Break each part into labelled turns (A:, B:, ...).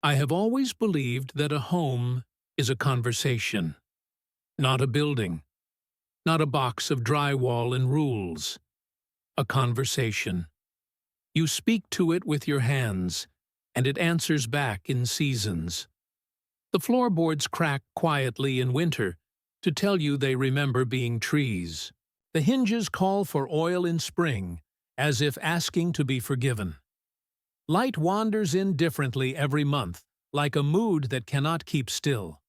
A: I have always believed that a home is a conversation, not a building, not a box of drywall and rules. A conversation. You speak to it with your hands, and it answers back in seasons. The floorboards crack quietly in winter to tell you they remember being trees. The hinges call for oil in spring, as if asking to be forgiven. Light wanders in differently every month, like a mood that cannot keep still.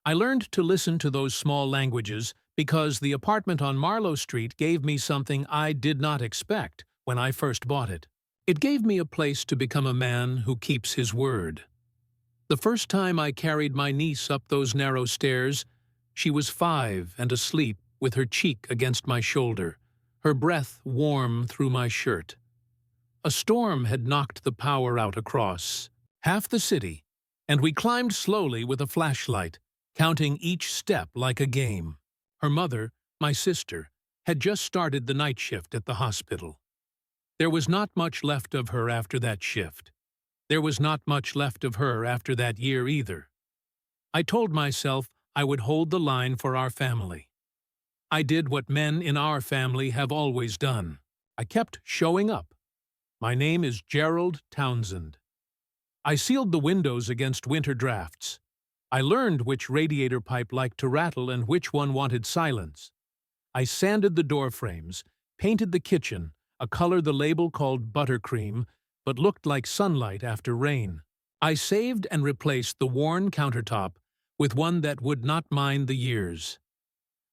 A: I learned to listen to those small languages because the apartment on Marlow Street gave me something I did not expect when I first bought it. It gave me a place to become a man who keeps his word. The first time I carried my niece up those narrow stairs, she was 5 and asleep with her cheek against my shoulder, her breath warm through my shirt. A storm had knocked the power out across half the city, and we climbed slowly with a flashlight, counting each step like a game. Her mother, my sister, had just started the night shift at the hospital. There was not much left of her after that shift. There was not much left of her after that year either. I told myself I would hold the line for our family. I did what men in our family have always done. I kept showing up. My name is Gerald Townsend. I sealed the windows against winter drafts. I learned which radiator pipe liked to rattle and which one wanted silence. I sanded the door frames, painted the kitchen, a color the label called buttercream, but looked like sunlight after rain. I saved and replaced the worn countertop with one that would not mind the years.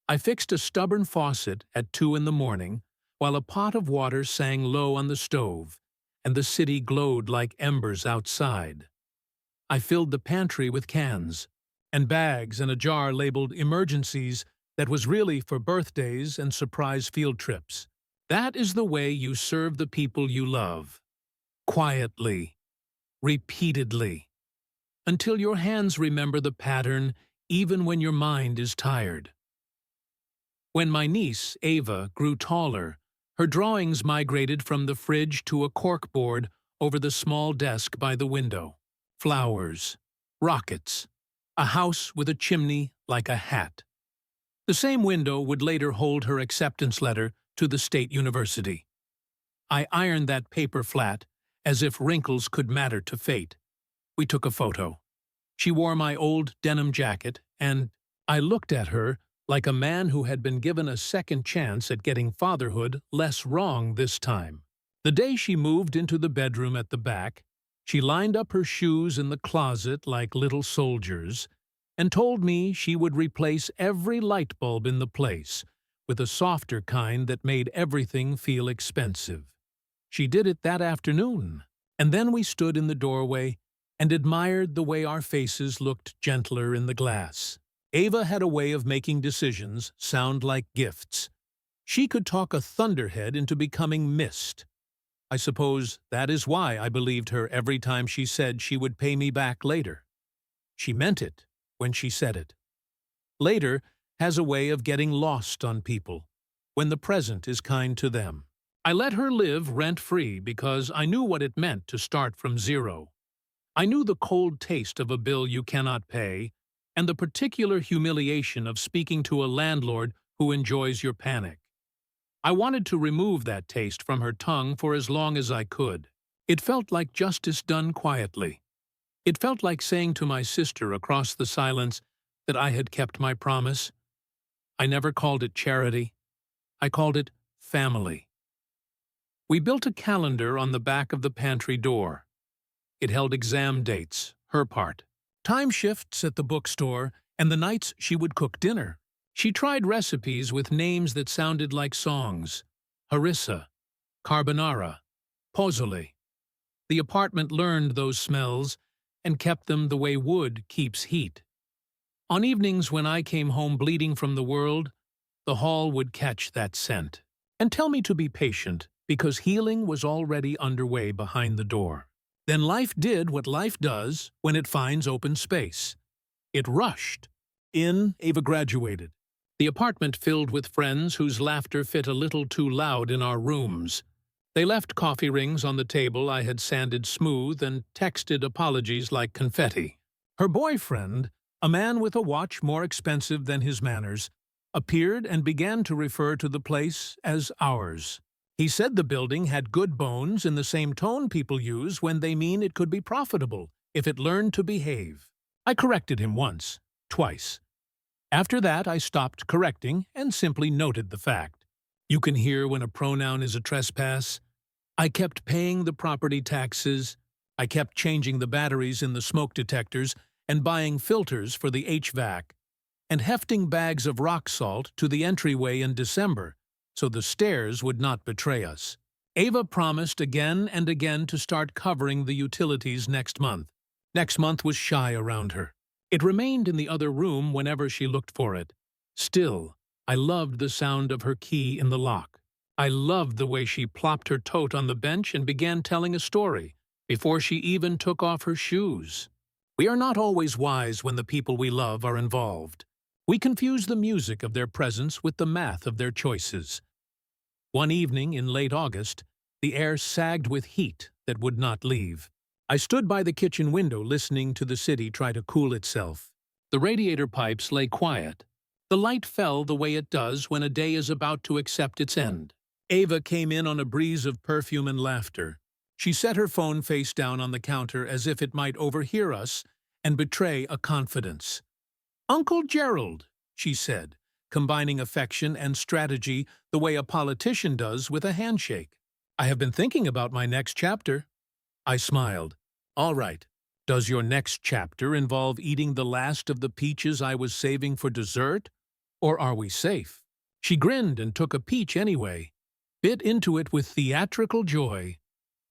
A: I fixed a stubborn faucet at 2 in the morning, while a pot of water sang low on the stove, and the city glowed like embers outside. I filled the pantry with cans and bags and a jar labeled emergencies that was really for birthdays and surprise field trips. That is the way you serve the people you love. Quietly, repeatedly, until your hands remember the pattern even when your mind is tired. When my niece, Ava, grew taller, her drawings migrated from the fridge to a corkboard over the small desk by the window. Flowers, rockets, a house with a chimney like a hat. The same window would later hold her acceptance letter to the state university. I ironed that paper flat, as if wrinkles could matter to fate. We took a photo. She wore my old denim jacket, and I looked at her like a man who had been given a second chance at getting fatherhood less wrong this time. The day she moved into the bedroom at the back, she lined up her shoes in the closet like little soldiers and told me she would replace every light bulb in the place with a softer kind that made everything feel expensive. She did it that afternoon, and then we stood in the doorway and admired the way our faces looked gentler in the glass. Ava had a way of making decisions sound like gifts. She could talk a thunderhead into becoming mist. I suppose that is why I believed her every time she said she would pay me back later. She meant it when she said it. Later has a way of getting lost on people when the present is kind to them. I let her live rent-free because I knew what it meant to start from zero. I knew the cold taste of a bill you cannot pay, and the particular humiliation of speaking to a landlord who enjoys your panic. I wanted to remove that taste from her tongue for as long as I could. It felt like justice done quietly. It felt like saying to my sister across the silence that I had kept my promise. I never called it charity. I called it family. We built a calendar on the back of the pantry door. It held exam dates, her part, time shifts at the bookstore, and the nights she would cook dinner. She tried recipes with names that sounded like songs: harissa, carbonara, pozole. The apartment learned those smells and kept them the way wood keeps heat. On evenings when I came home bleeding from the world, the hall would catch that scent and tell me to be patient because healing was already underway behind the door. Then life did what life does when it finds open space. It rushed. Ava graduated. The apartment filled with friends whose laughter fit a little too loud in our rooms. They left coffee rings on the table I had sanded smooth and texted apologies like confetti. Her boyfriend, a man with a watch more expensive than his manners, appeared and began to refer to the place as ours. He said the building had good bones in the same tone people use when they mean it could be profitable if it learned to behave. I corrected him once, twice. After that, I stopped correcting and simply noted the fact. You can hear when a pronoun is a trespass. I kept paying the property taxes. I kept changing the batteries in the smoke detectors and buying filters for the HVAC, and hefting bags of rock salt to the entryway in December so the stairs would not betray us. Ava promised again and again to start covering the utilities next month. Next month was shy around her. It remained in the other room whenever she looked for it. Still, I loved the sound of her key in the lock. I loved the way she plopped her tote on the bench and began telling a story before she even took off her shoes. We are not always wise when the people we love are involved. We confuse the music of their presence with the math of their choices. One evening in late August, the air sagged with heat that would not leave. I stood by the kitchen window listening to the city try to cool itself. The radiator pipes lay quiet. The light fell the way it does when a day is about to accept its end. Ava came in on a breeze of perfume and laughter. She set her phone face down on the counter as if it might overhear us and betray a confidence. "Uncle Gerald," she said, combining affection and strategy the way a politician does with a handshake. "I have been thinking about my next chapter." I smiled. "All right. Does your next chapter involve eating the last of the peaches I was saving for dessert? Or are we safe?" She grinned and took a peach anyway, bit into it with theatrical joy,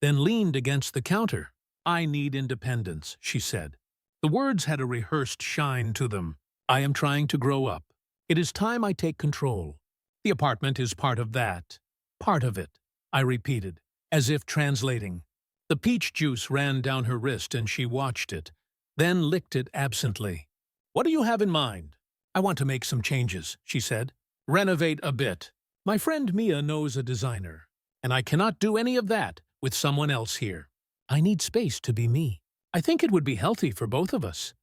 A: then leaned against the counter. "I need independence," she said. The words had a rehearsed shine to them. "I am trying to grow up. It is time I take control. The apartment is part of that. Part of it," I repeated, as if translating. The peach juice ran down her wrist and she watched it, then licked it absently. "What do you have in mind?" "I want to make some changes," she said. "Renovate a bit. My friend Mia knows a designer, and I cannot do any of that with someone else here. I need space to be me. I think it would be healthy for both of us."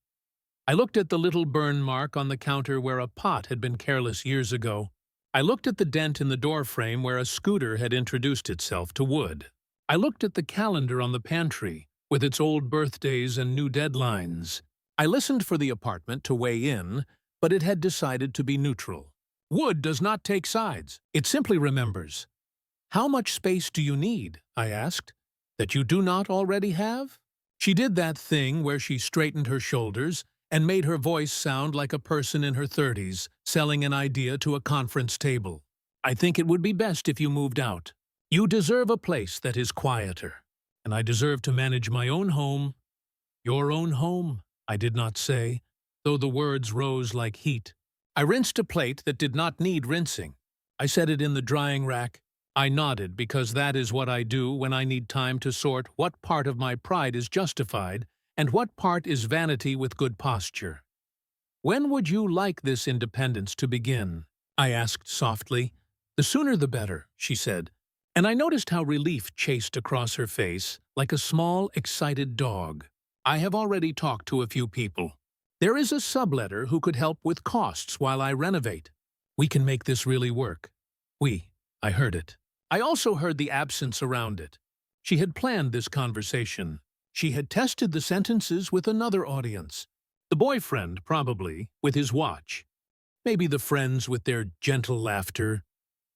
A: I looked at the little burn mark on the counter where a pot had been careless years ago. I looked at the dent in the door frame where a scooter had introduced itself to wood. I looked at the calendar on the pantry, with its old birthdays and new deadlines. I listened for the apartment to weigh in, but it had decided to be neutral. Wood does not take sides. It simply remembers. "How much space do you need?" I asked. "That you do not already have?" She did that thing where she straightened her shoulders and made her voice sound like a person in her 30s selling an idea to a conference table. "I think it would be best if you moved out. You deserve a place that is quieter, and I deserve to manage my own home." "Your own home," I did not say, though the words rose like heat. I rinsed a plate that did not need rinsing. I set it in the drying rack. I nodded because that is what I do when I need time to sort what part of my pride is justified and what part is vanity with good posture. "When would you like this independence to begin?" I asked softly. "The sooner the better," she said, and I noticed how relief chased across her face like a small, excited dog. "I have already talked to a few people. There is a subletter who could help with costs while I renovate. We can make this really work." I heard it. I also heard the absence around it. She had planned this conversation. She had tested the sentences with another audience. The boyfriend, probably, with his watch. Maybe the friends with their gentle laughter.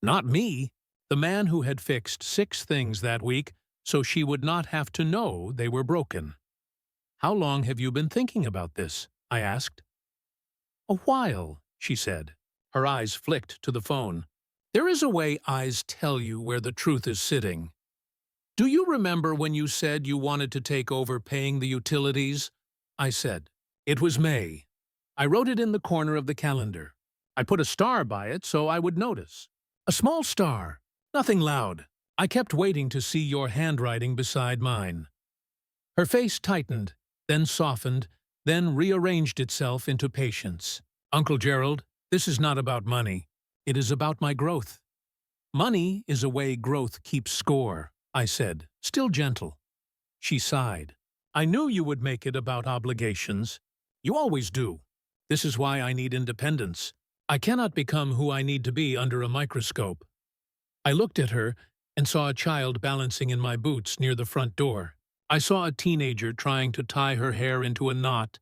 A: Not me, the man who had fixed 6 things that week so she would not have to know they were broken. "How long have you been thinking about this?" I asked. "A while," she said. Her eyes flicked to the phone. There is a way eyes tell you where the truth is sitting. "Do you remember when you said you wanted to take over paying the utilities?" I said. It was May. I wrote it in the corner of the calendar. I put a star by it so I would notice. A small star, nothing loud. I kept waiting to see your handwriting beside mine. Her face tightened, then softened, then rearranged itself into patience. "Uncle Gerald, this is not about money. It is about my growth. Money is a way growth keeps score. I said, still gentle. She sighed. I knew you would make it about obligations. You always do. This is why I need independence. I cannot become who I need to be under a microscope. I looked at her and saw a child balancing in my boots near the front door. I saw a teenager trying to tie her hair into a knot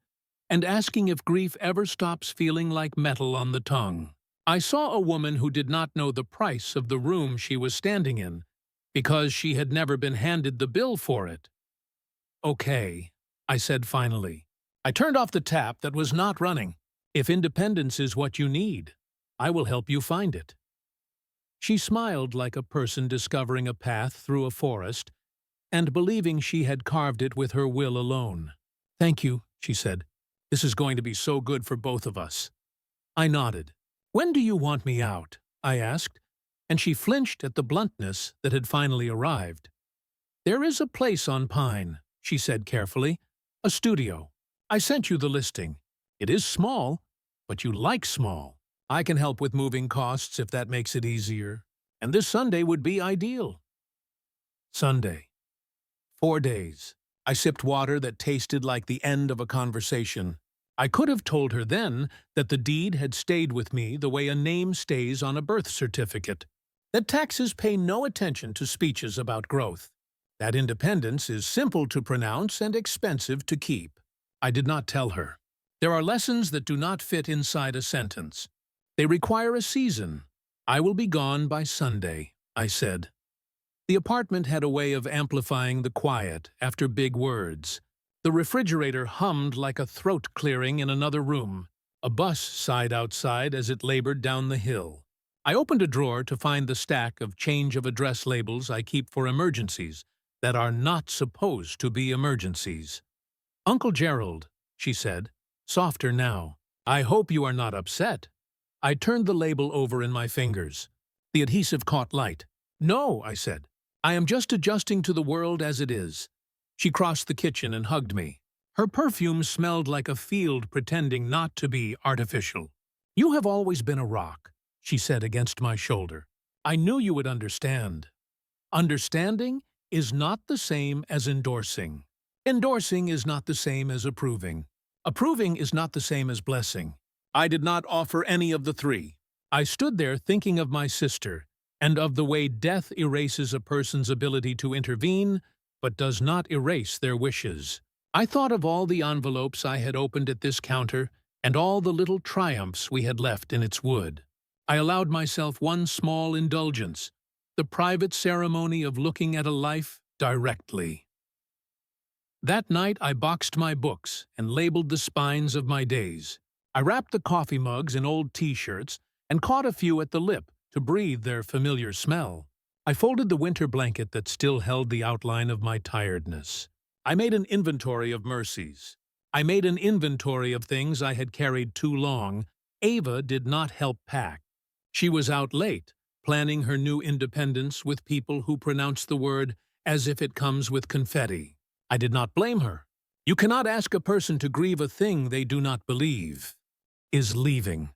A: and asking if grief ever stops feeling like metal on the tongue. I saw a woman who did not know the price of the room she was standing in because she had never been handed the bill for it. Okay, I said finally. I turned off the tap that was not running. If independence is what you need, I will help you find it. She smiled like a person discovering a path through a forest and believing she had carved it with her will alone. Thank you, she said. This is going to be so good for both of us. I nodded. When do you want me out? I asked, and she flinched at the bluntness that had finally arrived. There is a place on Pine, she said carefully. A studio. I sent you the listing. It is small, but you like small. I can help with moving costs if that makes it easier. And this Sunday would be ideal. Sunday. 4 days. I sipped water that tasted like the end of a conversation. I could have told her then that the deed had stayed with me the way a name stays on a birth certificate, that taxes pay no attention to speeches about growth, that independence is simple to pronounce and expensive to keep. I did not tell her. There are lessons that do not fit inside a sentence. They require a season. I will be gone by Sunday, I said. The apartment had a way of amplifying the quiet after big words. The refrigerator hummed like a throat clearing in another room. A bus sighed outside as it labored down the hill. I opened a drawer to find the stack of change of address labels I keep for emergencies that are not supposed to be emergencies. Uncle Gerald, she said, softer now. I hope you are not upset. I turned the label over in my fingers. The adhesive caught light. No, I said. I am just adjusting to the world as it is. She crossed the kitchen and hugged me. Her perfume smelled like a field pretending not to be artificial. You have always been a rock, she said against my shoulder. I knew you would understand. Understanding is not the same as endorsing. Endorsing is not the same as approving. Approving is not the same as blessing. I did not offer any of the three. I stood there thinking of my sister and of the way death erases a person's ability to intervene but does not erase their wishes. I thought of all the envelopes I had opened at this counter and all the little triumphs we had left in its wood. I allowed myself one small indulgence, the private ceremony of looking at a life directly. That night I boxed my books and labeled the spines of my days. I wrapped the coffee mugs in old T-shirts and caught a few at the lip to breathe their familiar smell. I folded the winter blanket that still held the outline of my tiredness. I made an inventory of mercies. I made an inventory of things I had carried too long. Ava did not help pack. She was out late, planning her new independence with people who pronounce the word as if it comes with confetti. I did not blame her. You cannot ask a person to grieve a thing they do not believe is leaving.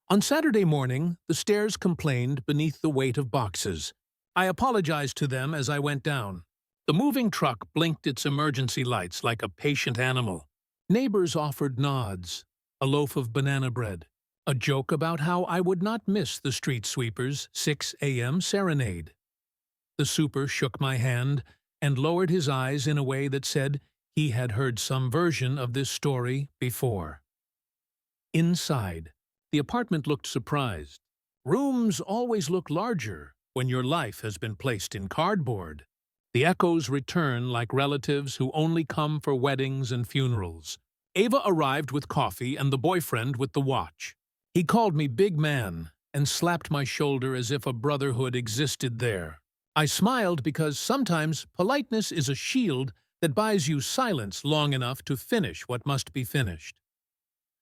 A: On Saturday morning, the stairs complained beneath the weight of boxes. I apologized to them as I went down. The moving truck blinked its emergency lights like a patient animal. Neighbors offered nods, a loaf of banana bread, a joke about how I would not miss the street sweeper's 6 a.m. serenade. The super shook my hand and lowered his eyes in a way that said he had heard some version of this story before. Inside, the apartment looked surprised. Rooms always look larger when your life has been placed in cardboard. The echoes return like relatives who only come for weddings and funerals. Ava arrived with coffee and the boyfriend with the watch. He called me big man and slapped my shoulder as if a brotherhood existed there. I smiled because sometimes politeness is a shield that buys you silence long enough to finish what must be finished.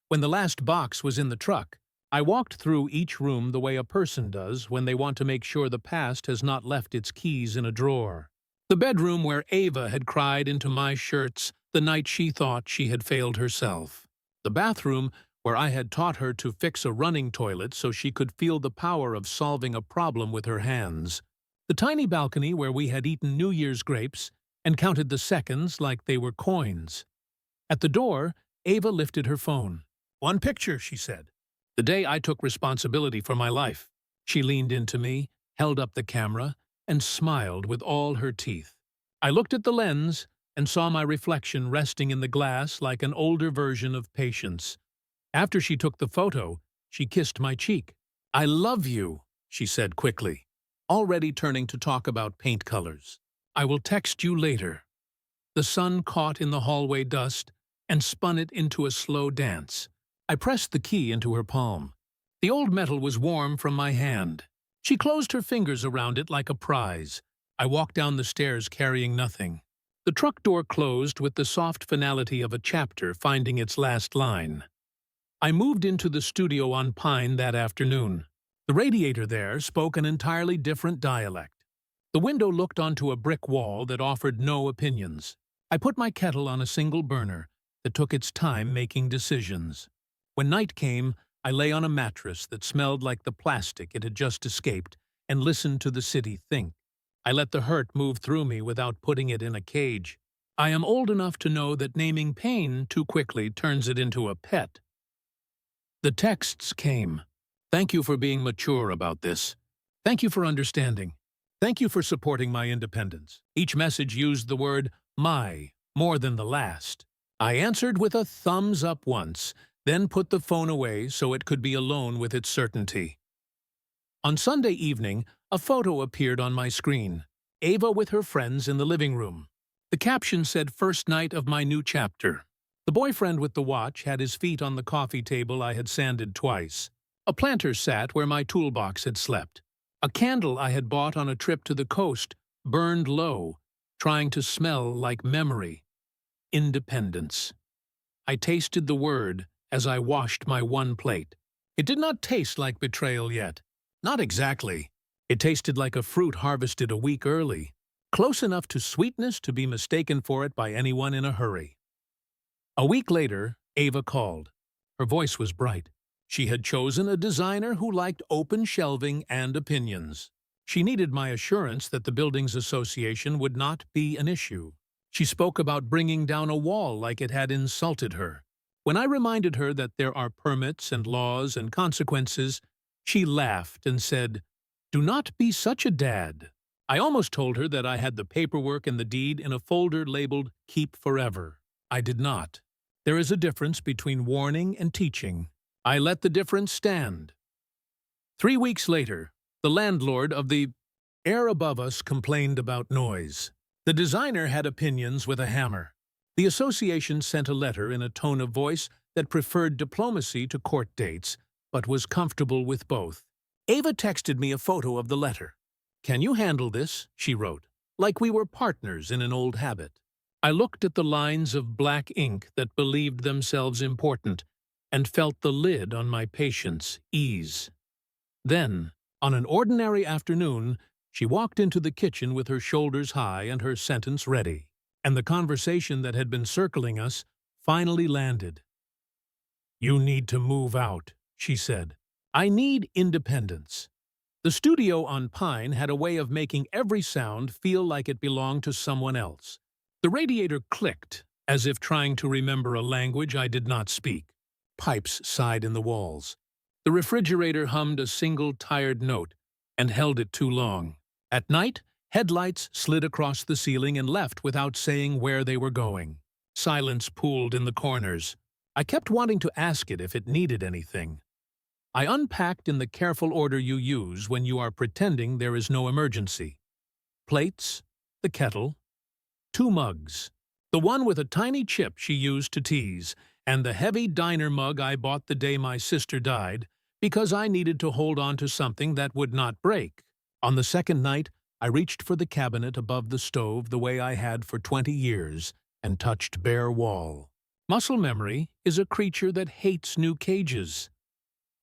A: When the last box was in the truck, I walked through each room the way a person does when they want to make sure the past has not left its keys in a drawer. The bedroom where Ava had cried into my shirts the night she thought she had failed herself. The bathroom where I had taught her to fix a running toilet so she could feel the power of solving a problem with her hands. The tiny balcony where we had eaten New Year's grapes and counted the seconds like they were coins. At the door, Ava lifted her phone. "One picture," she said. "The day I took responsibility for my life." She leaned into me, held up the camera, and smiled with all her teeth. I looked at the lens and saw my reflection resting in the glass like an older version of patience. After she took the photo, she kissed my cheek. "I love you," she said quickly, already turning to talk about paint colors. "I will text you later." The sun caught in the hallway dust and spun it into a slow dance. I pressed the key into her palm. The old metal was warm from my hand. She closed her fingers around it like a prize. I walked down the stairs carrying nothing. The truck door closed with the soft finality of a chapter finding its last line. I moved into the studio on Pine that afternoon. The radiator there spoke an entirely different dialect. The window looked onto a brick wall that offered no opinions. I put my kettle on a single burner that took its time making decisions. When night came, I lay on a mattress that smelled like the plastic it had just escaped and listened to the city think. I let the hurt move through me without putting it in a cage. I am old enough to know that naming pain too quickly turns it into a pet. The texts came. "Thank you for being mature about this. Thank you for understanding. Thank you for supporting my independence." Each message used the word "my" more than the last. I answered with a thumbs up once, then put the phone away so it could be alone with its certainty. On Sunday evening, a photo appeared on my screen. Ava with her friends in the living room. The caption said, "First night of my new chapter." The boyfriend with the watch had his feet on the coffee table I had sanded twice. A planter sat where my toolbox had slept. A candle I had bought on a trip to the coast burned low, trying to smell like memory. Independence. I tasted the word as I washed my one plate. It did not taste like betrayal yet. Not exactly. It tasted like a fruit harvested a week early, close enough to sweetness to be mistaken for it by anyone in a hurry. A week later, Ava called. Her voice was bright. She had chosen a designer who liked open shelving and opinions. She needed my assurance that the Buildings Association would not be an issue. She spoke about bringing down a wall like it had insulted her. When I reminded her that there are permits and laws and consequences, she laughed and said, "Do not be such a dad." I almost told her that I had the paperwork and the deed in a folder labeled "Keep Forever." I did not. There is a difference between warning and teaching. I let the difference stand. 3 weeks later, the landlord of the air above us complained about noise. The designer had opinions with a hammer. The association sent a letter in a tone of voice that preferred diplomacy to court dates, but was comfortable with both. Ava texted me a photo of the letter. "Can you handle this?" she wrote, like we were partners in an old habit. I looked at the lines of black ink that believed themselves important and felt the lid on my patience ease. Then, on an ordinary afternoon, she walked into the kitchen with her shoulders high and her sentence ready, and the conversation that had been circling us finally landed. "You need to move out," she said. "I need independence." The studio on Pine had a way of making every sound feel like it belonged to someone else. The radiator clicked, as if trying to remember a language I did not speak. Pipes sighed in the walls. The refrigerator hummed a single tired note and held it too long. At night, headlights slid across the ceiling and left without saying where they were going. Silence pooled in the corners. I kept wanting to ask it if it needed anything. I unpacked in the careful order you use when you are pretending there is no emergency. Plates, the kettle, 2 mugs. The one with a tiny chip she used to tease, and the heavy diner mug I bought the day my sister died, because I needed to hold on to something that would not break. On the second night, I reached for the cabinet above the stove the way I had for 20 years and touched bare wall. Muscle memory is a creature that hates new cages.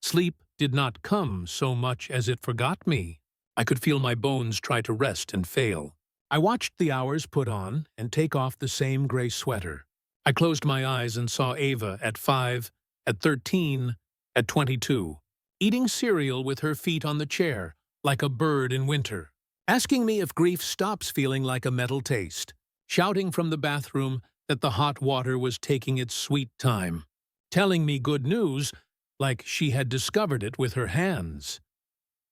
A: Sleep did not come so much as it forgot me. I could feel my bones try to rest and fail. I watched the hours put on and take off the same gray sweater. I closed my eyes and saw Ava at 5, at 13, at 22, eating cereal with her feet on the chair, like a bird in winter. asking me if grief stops feeling like a metal taste, shouting from the bathroom that the hot water was taking its sweet time, telling me good news like she had discovered it with her hands.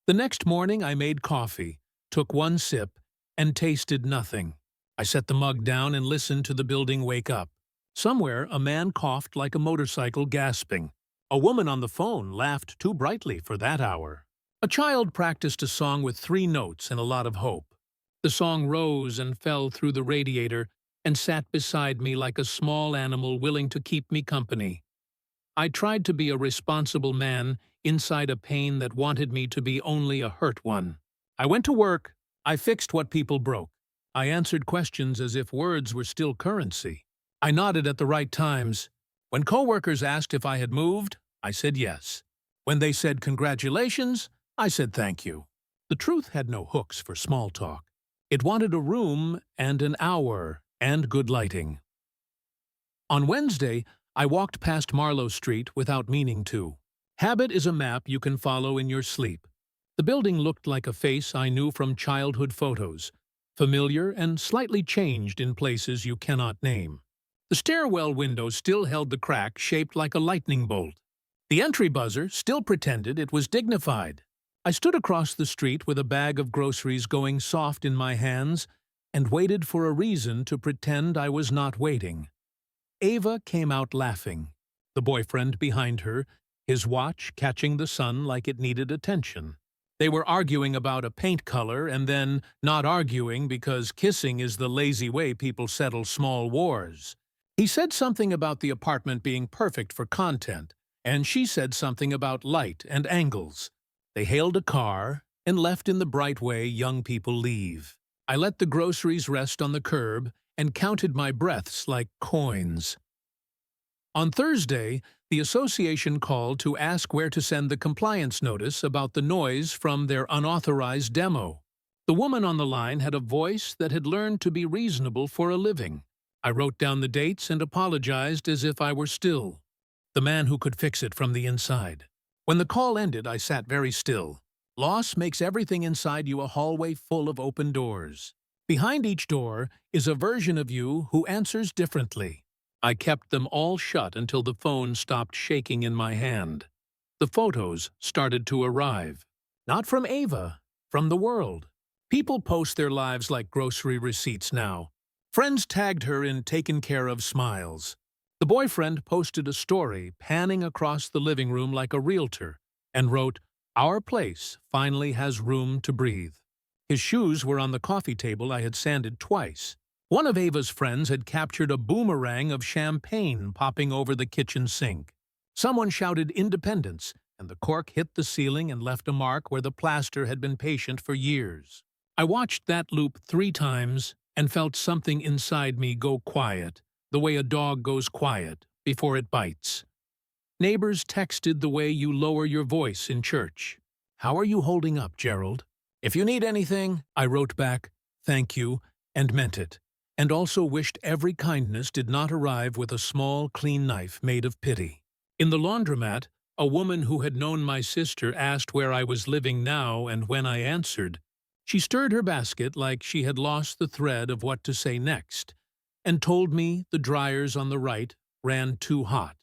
A: The next morning I made coffee, took one sip, and tasted nothing. I set the mug down and listened to the building wake up. Somewhere a man coughed like a motorcycle gasping. A woman on the phone laughed too brightly for that hour. A child practiced a song with 3 notes and a lot of hope. The song rose and fell through the radiator and sat beside me like a small animal willing to keep me company. I tried to be a responsible man inside a pain that wanted me to be only a hurt one. I went to work. I fixed what people broke. I answered questions as if words were still currency. I nodded at the right times. When coworkers asked if I had moved, I said yes. When they said congratulations, I said thank you. The truth had no hooks for small talk. It wanted a room and an hour and good lighting. On Wednesday, I walked past Marlowe Street without meaning to. Habit is a map you can follow in your sleep. The building looked like a face I knew from childhood photos, familiar and slightly changed in places you cannot name. The stairwell window still held the crack shaped like a lightning bolt. The entry buzzer still pretended it was dignified. I stood across the street with a bag of groceries going soft in my hands and waited for a reason to pretend I was not waiting. Ava came out laughing, the boyfriend behind her, his watch catching the sun like it needed attention. They were arguing about a paint color and then not arguing because kissing is the lazy way people settle small wars. He said something about the apartment being perfect for content, and she said something about light and angles. They hailed a car and left in the bright way young people leave. I let the groceries rest on the curb and counted my breaths like coins. On Thursday, the association called to ask where to send the compliance notice about the noise from their unauthorized demo. The woman on the line had a voice that had learned to be reasonable for a living. I wrote down the dates and apologized as if I were still the man who could fix it from the inside. When the call ended, I sat very still. Loss makes everything inside you a hallway full of open doors. Behind each door is a version of you who answers differently. I kept them all shut until the phone stopped shaking in my hand. The photos started to arrive. Not from Ava, from the world. People post their lives like grocery receipts now. Friends tagged her in taken care of smiles. The boyfriend posted a story panning across the living room like a realtor and wrote, "Our place finally has room to breathe." His shoes were on the coffee table I had sanded twice. One of Ava's friends had captured a boomerang of champagne popping over the kitchen sink. Someone shouted independence, and the cork hit the ceiling and left a mark where the plaster had been patient for years. I watched that loop 3 times and felt something inside me go quiet, the way a dog goes quiet before it bites. Neighbors texted the way you lower your voice in church. "How are you holding up, Gerald?" "If you need anything," I wrote back, "thank you," and meant it, and also wished every kindness did not arrive with a small, clean knife made of pity. In the laundromat, a woman who had known my sister asked where I was living now, and when I answered, she stirred her basket like she had lost the thread of what to say next, and told me the dryers on the right ran too hot.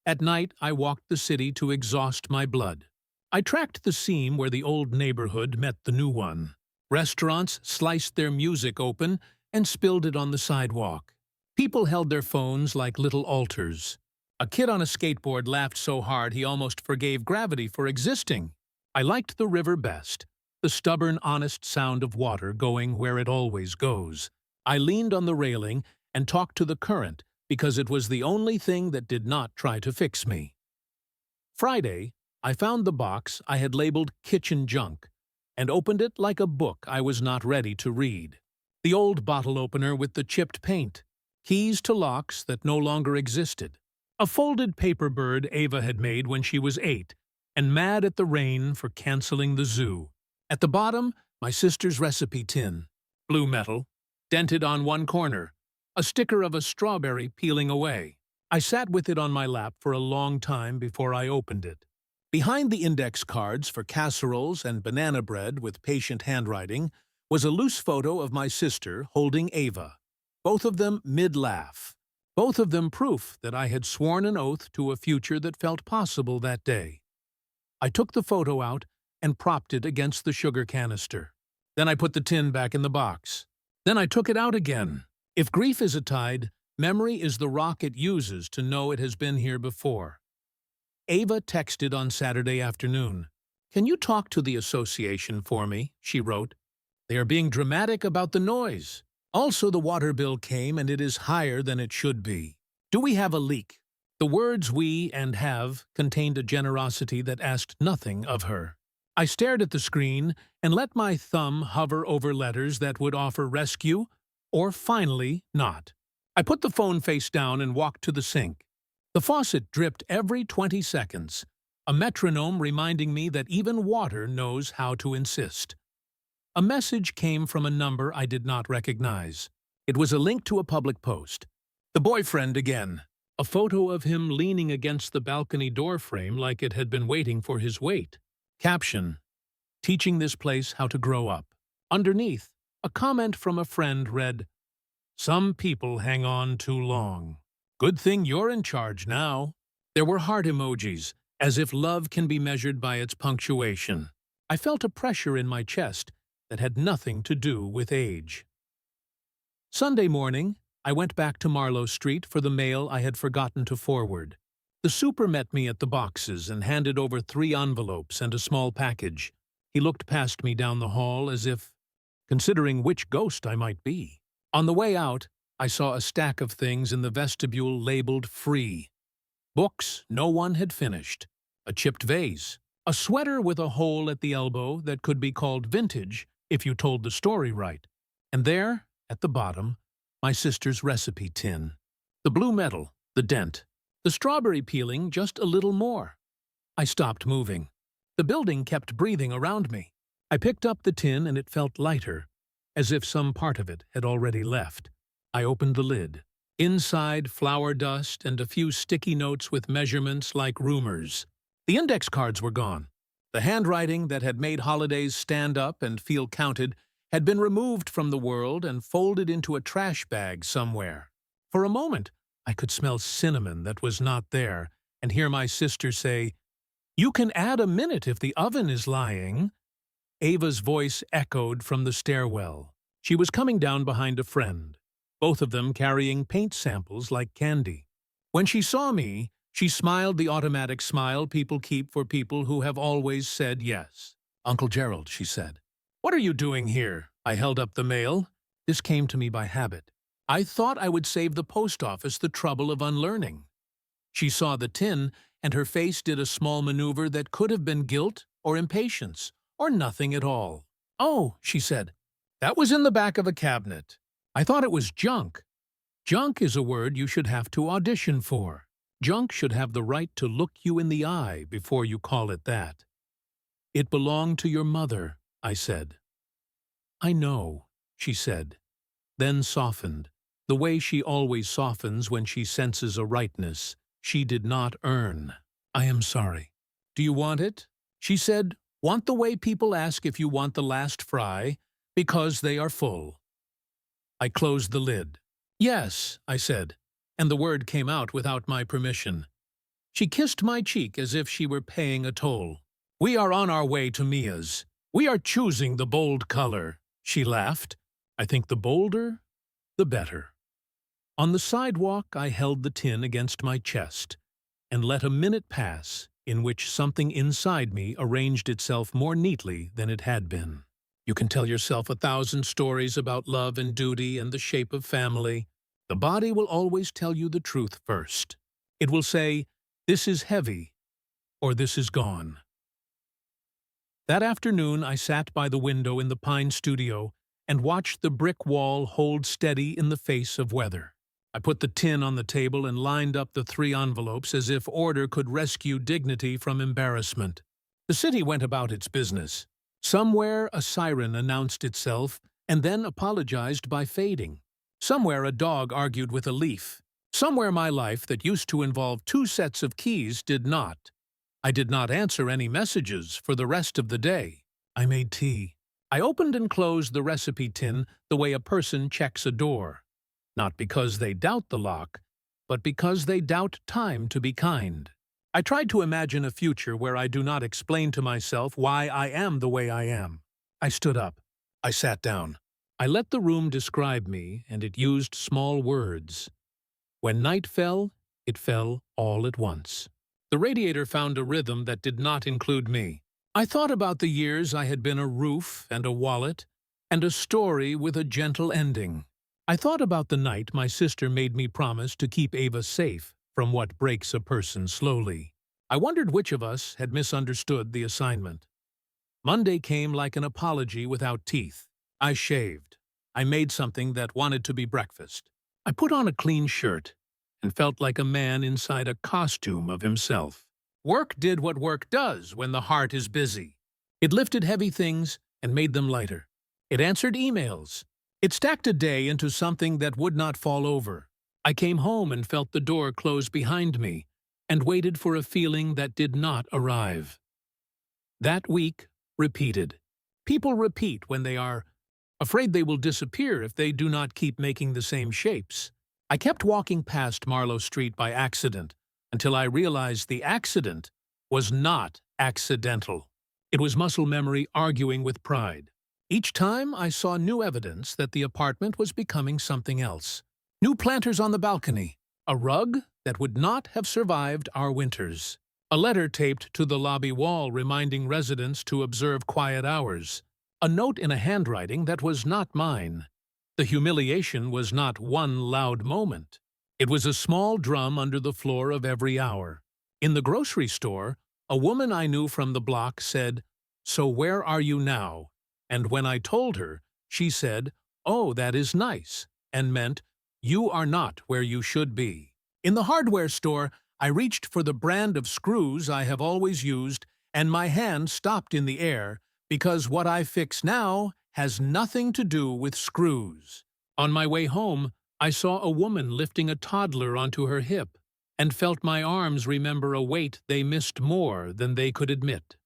A: At night, I walked the city to exhaust my blood. I tracked the seam where the old neighborhood met the new one. Restaurants sliced their music open and spilled it on the sidewalk. People held their phones like little altars. A kid on a skateboard laughed so hard he almost forgave gravity for existing. I liked the river best, the stubborn, honest sound of water going where it always goes. I leaned on the railing and talked to the current because it was the only thing that did not try to fix me. Friday, I found the box I had labeled kitchen junk and opened it like a book I was not ready to read. The old bottle opener with the chipped paint, keys to locks that no longer existed, a folded paper bird Ava had made when she was 8, and mad at the rain for canceling the zoo. At the bottom, my sister's recipe tin, blue metal, dented on one corner, a sticker of a strawberry peeling away. I sat with it on my lap for a long time before I opened it. Behind the index cards for casseroles and banana bread with patient handwriting was a loose photo of my sister holding Ava, both of them mid-laugh, both of them proof that I had sworn an oath to a future that felt possible that day. I took the photo out and propped it against the sugar canister. Then I put the tin back in the box. Then I took it out again. If grief is a tide, memory is the rock it uses to know it has been here before. Ava texted on Saturday afternoon. "Can you talk to the association for me?" she wrote. "They are being dramatic about the noise. Also, the water bill came and it is higher than it should be. Do we have a leak?" The words "we" and "have" contained a generosity that asked nothing of her. I stared at the screen and let my thumb hover over letters that would offer rescue or finally not. I put the phone face down and walked to the sink. The faucet dripped every 20 seconds, a metronome reminding me that even water knows how to insist. A message came from a number I did not recognize. It was a link to a public post. The boyfriend again. A photo of him leaning against the balcony door frame like it had been waiting for his weight. Caption: "Teaching this place how to grow up." Underneath, a comment from a friend read, "Some people hang on too long. Good thing you're in charge now." There were heart emojis, as if love can be measured by its punctuation. I felt a pressure in my chest that had nothing to do with age. Sunday morning, I went back to Marlowe Street for the mail I had forgotten to forward. The super met me at the boxes and handed over 3 envelopes and a small package. He looked past me down the hall as if considering which ghost I might be. On the way out, I saw a stack of things in the vestibule labeled "free." Books no one had finished, a chipped vase, a sweater with a hole at the elbow that could be called vintage if you told the story right, and there, at the bottom, my sister's recipe tin. The blue metal, the dent, the strawberry peeling just a little more. I stopped moving. The building kept breathing around me. I picked up the tin and it felt lighter, as if some part of it had already left. I opened the lid. Inside, flour dust and a few sticky notes with measurements like rumors. The index cards were gone. The handwriting that had made holidays stand up and feel counted had been removed from the world and folded into a trash bag somewhere. For a moment, I could smell cinnamon that was not there and hear my sister say, "You can add a minute if the oven is lying." Ava's voice echoed from the stairwell. She was coming down behind a friend, both of them carrying paint samples like candy. When she saw me, she smiled the automatic smile people keep for people who have always said yes. "Uncle Gerald," she said. "What are you doing here?" I held up the mail. This came to me by habit. I thought I would save the post office the trouble of unlearning. She saw the tin, and her face did a small maneuver that could have been guilt or impatience, or nothing at all. "Oh," she said, "that was in the back of a cabinet. I thought it was junk." Junk is a word you should have to audition for. Junk should have the right to look you in the eye before you call it that. "It belonged to your mother," I said. "I know," she said, then softened, the way she always softens when she senses a rightness she did not earn. "I am sorry. Do you want it?" She said, "Want the way people ask if you want the last fry, because they are full." I closed the lid. "Yes," I said, and the word came out without my permission. She kissed my cheek as if she were paying a toll. "We are on our way to Mia's. We are choosing the bold color." She laughed. "I think the bolder, the better." On the sidewalk, I held the tin against my chest and let a minute pass in which something inside me arranged itself more neatly than it had been. You can tell yourself 1,000 stories about love and duty and the shape of family. The body will always tell you the truth first. It will say, "This is heavy," or "This is gone." That afternoon, I sat by the window in the Pine studio and watched the brick wall hold steady in the face of weather. I put the tin on the table and lined up the 3 envelopes as if order could rescue dignity from embarrassment. The city went about its business. Somewhere a siren announced itself and then apologized by fading. Somewhere a dog argued with a leaf. Somewhere my life that used to involve 2 sets of keys did not. I did not answer any messages for the rest of the day. I made tea. I opened and closed the recipe tin the way a person checks a door. Not because they doubt the lock, but because they doubt time to be kind. I tried to imagine a future where I do not explain to myself why I am the way I am. I stood up. I sat down. I let the room describe me, and it used small words. When night fell, it fell all at once. The radiator found a rhythm that did not include me. I thought about the years I had been a roof and a wallet, and a story with a gentle ending. I thought about the night my sister made me promise to keep Ava safe from what breaks a person slowly. I wondered which of us had misunderstood the assignment. Monday came like an apology without teeth. I shaved. I made something that wanted to be breakfast. I put on a clean shirt and felt like a man inside a costume of himself. Work did what work does when the heart is busy. It lifted heavy things and made them lighter. It answered emails. It stacked a day into something that would not fall over. I came home and felt the door close behind me and waited for a feeling that did not arrive. That week repeated. People repeat when they are afraid they will disappear if they do not keep making the same shapes. I kept walking past Marlowe Street by accident until I realized the accident was not accidental. It was muscle memory arguing with pride. Each time I saw new evidence that the apartment was becoming something else. New planters on the balcony, a rug that would not have survived our winters, a letter taped to the lobby wall reminding residents to observe quiet hours, a note in a handwriting that was not mine. The humiliation was not one loud moment. It was a small drum under the floor of every hour. In the grocery store, a woman I knew from the block said, "So where are you now?" And when I told her, she said, "Oh, that is nice," and meant, "You are not where you should be." In the hardware store, I reached for the brand of screws I have always used, and my hand stopped in the air because what I fix now has nothing to do with screws. On my way home, I saw a woman lifting a toddler onto her hip and felt my arms remember a weight they missed more than they could admit.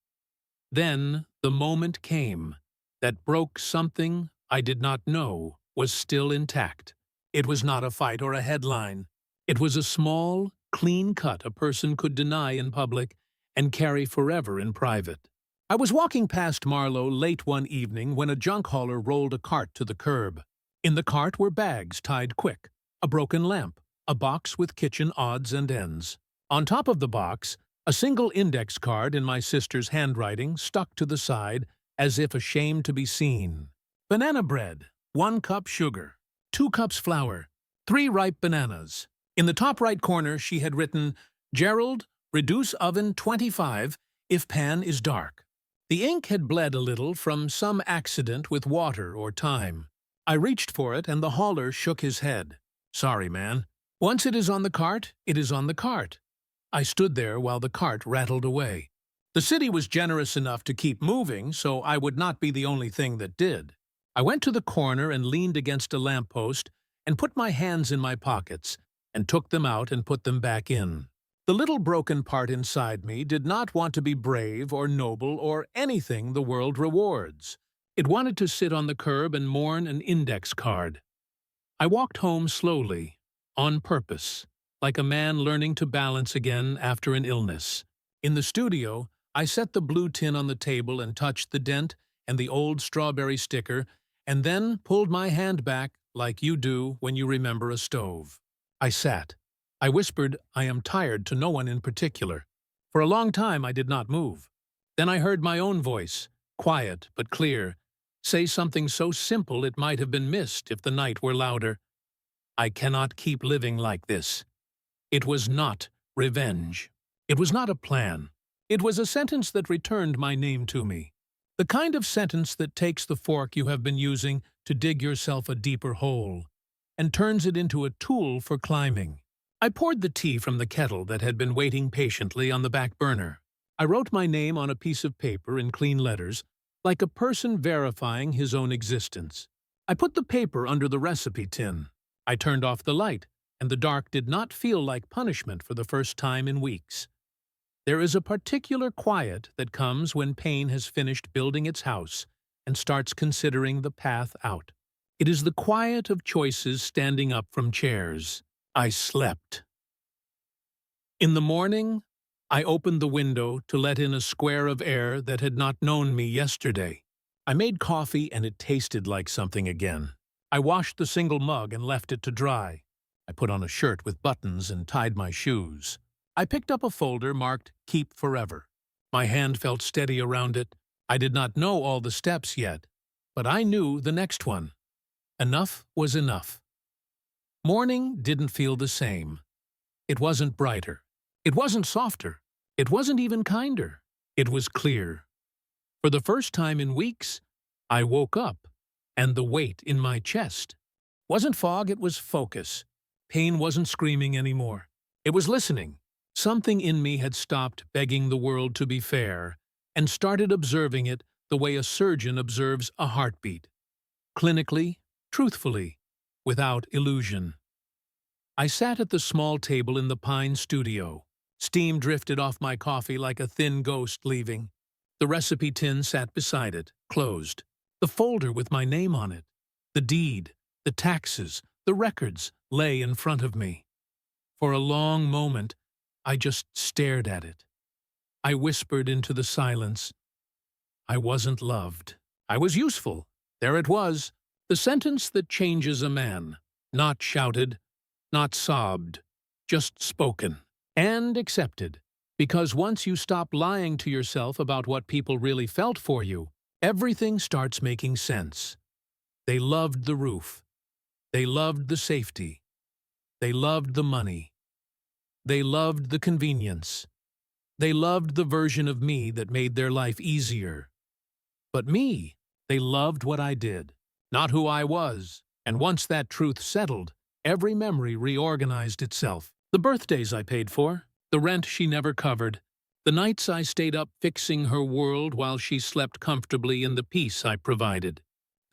A: Then the moment came that broke something I did not know was still intact. It was not a fight or a headline. It was a small, clean cut a person could deny in public and carry forever in private. I was walking past Marlowe late one evening when a junk hauler rolled a cart to the curb. In the cart were bags tied quick, a broken lamp, a box with kitchen odds and ends. On top of the box, a single index card in my sister's handwriting stuck to the side as if ashamed to be seen. Banana bread, 1 cup sugar, 2 cups flour, 3 ripe bananas. In the top right corner she had written, "Gerald, reduce oven 25 if pan is dark." The ink had bled a little from some accident with water or time. I reached for it and the hauler shook his head. "Sorry, man. Once it is on the cart, it is on the cart." I stood there while the cart rattled away. The city was generous enough to keep moving, so I would not be the only thing that did. I went to the corner and leaned against a lamppost and put my hands in my pockets and took them out and put them back in. The little broken part inside me did not want to be brave or noble or anything the world rewards. It wanted to sit on the curb and mourn an index card. I walked home slowly, on purpose, like a man learning to balance again after an illness. In the studio, I set the blue tin on the table and touched the dent and the old strawberry sticker, and then pulled my hand back like you do when you remember a stove. I sat. I whispered, "I am tired," to no one in particular. For a long time I did not move. Then I heard my own voice, quiet but clear, say something so simple it might have been missed if the night were louder. "I cannot keep living like this." It was not revenge. It was not a plan. It was a sentence that returned my name to me. The kind of sentence that takes the fork you have been using to dig yourself a deeper hole and turns it into a tool for climbing. I poured the tea from the kettle that had been waiting patiently on the back burner. I wrote my name on a piece of paper in clean letters, like a person verifying his own existence. I put the paper under the recipe tin. I turned off the light, and the dark did not feel like punishment for the first time in weeks. There is a particular quiet that comes when pain has finished building its house and starts considering the path out. It is the quiet of choices standing up from chairs. I slept. In the morning, I opened the window to let in a square of air that had not known me yesterday. I made coffee and it tasted like something again. I washed the single mug and left it to dry. I put on a shirt with buttons and tied my shoes. I picked up a folder marked Keep Forever. My hand felt steady around it. I did not know all the steps yet, but I knew the next one. Enough was enough. Morning didn't feel the same. It wasn't brighter. It wasn't softer. It wasn't even kinder. It was clear. For the first time in weeks, I woke up, and the weight in my chest wasn't fog, it was focus. Pain wasn't screaming anymore. It was listening. Something in me had stopped begging the world to be fair and started observing it the way a surgeon observes a heartbeat. Clinically, truthfully, without illusion. I sat at the small table in the Pine studio. Steam drifted off my coffee like a thin ghost leaving. The recipe tin sat beside it, closed. The folder with my name on it, the deed, the taxes, the records lay in front of me. For a long moment, I just stared at it. I whispered into the silence. I wasn't loved. I was useful. There it was, the sentence that changes a man. Not shouted, not sobbed, just spoken and accepted. Because once you stop lying to yourself about what people really felt for you, everything starts making sense. They loved the roof. They loved the safety. They loved the money. They loved the convenience. They loved the version of me that made their life easier. But me, they loved what I did, not who I was. And once that truth settled, every memory reorganized itself. The birthdays I paid for, the rent she never covered, the nights I stayed up fixing her world while she slept comfortably in the peace I provided.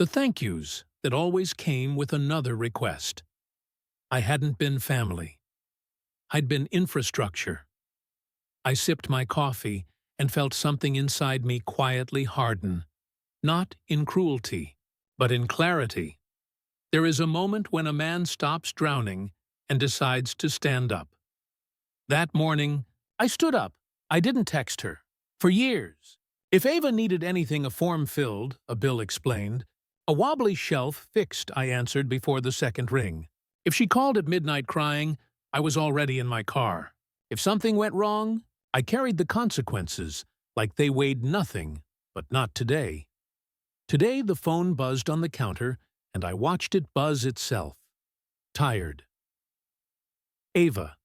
A: The thank yous that always came with another request. I hadn't been family. I'd been infrastructure. I sipped my coffee and felt something inside me quietly harden, not in cruelty, but in clarity. There is a moment when a man stops drowning and decides to stand up. That morning, I stood up. I didn't text her. For years. If Ava needed anything, a form filled, a bill explained. A wobbly shelf fixed, I answered before the second ring. If she called at midnight crying, I was already in my car. If something went wrong, I carried the consequences, like they weighed nothing, but not today. Today the phone buzzed on the counter, and I watched it buzz itself. Tired. Ava,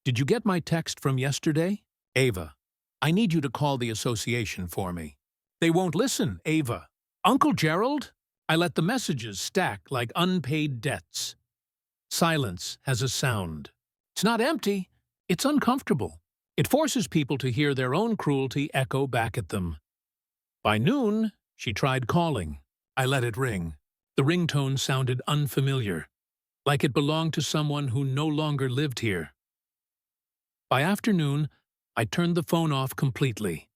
A: did you get my text from yesterday? Ava, I need you to call the association for me. They won't listen, Ava. Uncle Gerald? I let the messages stack like unpaid debts. Silence has a sound. It's not empty, it's uncomfortable. It forces people to hear their own cruelty echo back at them. By noon, she tried calling. I let it ring. The ringtone sounded unfamiliar, like it belonged to someone who no longer lived here. By afternoon, I turned the phone off completely.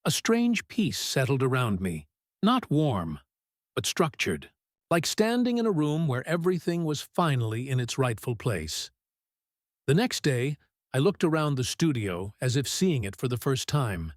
A: A strange peace settled around me, not warm, but structured, like standing in a room where everything was finally in its rightful place. The next day, I looked around the studio as if seeing it for the first time.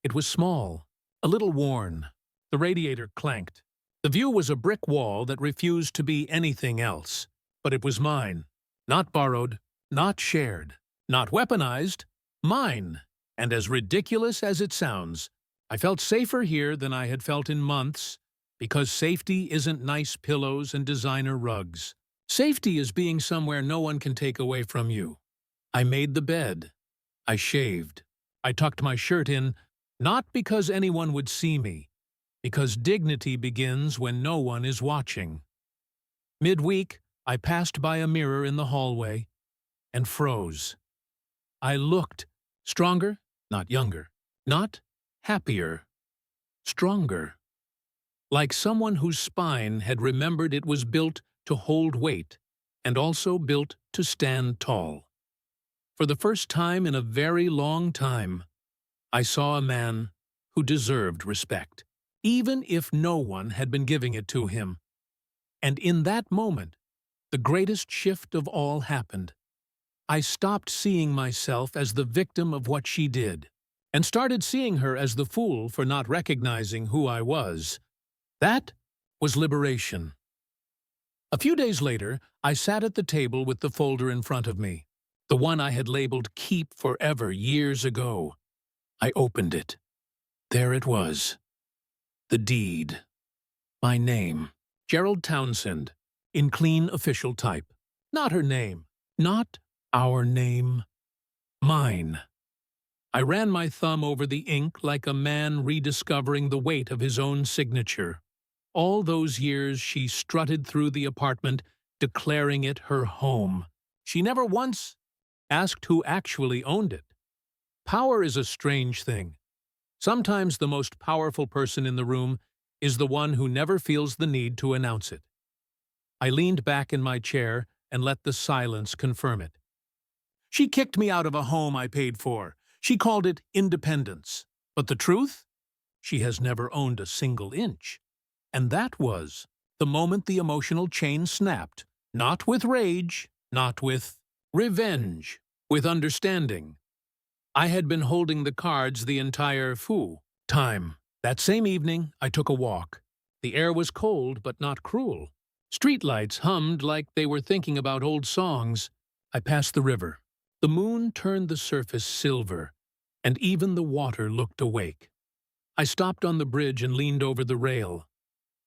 A: It was small, a little worn. The radiator clanked. The view was a brick wall that refused to be anything else. But it was mine. Not borrowed, not shared, not weaponized. Mine. And as ridiculous as it sounds, I felt safer here than I had felt in months, because safety isn't nice pillows and designer rugs. Safety is being somewhere no one can take away from you. I made the bed. I shaved. I tucked my shirt in, not because anyone would see me, because dignity begins when no one is watching. Midweek, I passed by a mirror in the hallway and froze. I looked, stronger, not younger, not happier, stronger. Like someone whose spine had remembered it was built to hold weight and also built to stand tall. For the first time in a very long time, I saw a man who deserved respect, even if no one had been giving it to him. And in that moment, the greatest shift of all happened. I stopped seeing myself as the victim of what she did, and started seeing her as the fool for not recognizing who I was. That was liberation. A few days later, I sat at the table with the folder in front of me, the one I had labeled "Keep Forever" years ago. I opened it. There it was. The deed. My name. Gerald Townsend. In clean official type. Not her name. Not our name. Mine. I ran my thumb over the ink like a man rediscovering the weight of his own signature. All those years she strutted through the apartment, declaring it her home. She never once asked who actually owned it. Power is a strange thing. Sometimes the most powerful person in the room is the one who never feels the need to announce it. I leaned back in my chair and let the silence confirm it. She kicked me out of a home I paid for. She called it independence. But the truth? She has never owned a single inch. And that was the moment the emotional chain snapped. Not with rage, not with revenge, with understanding. I had been holding the cards the entire time. That same evening, I took a walk. The air was cold but not cruel. Streetlights hummed like they were thinking about old songs. I passed the river. The moon turned the surface silver, and even the water looked awake. I stopped on the bridge and leaned over the rail.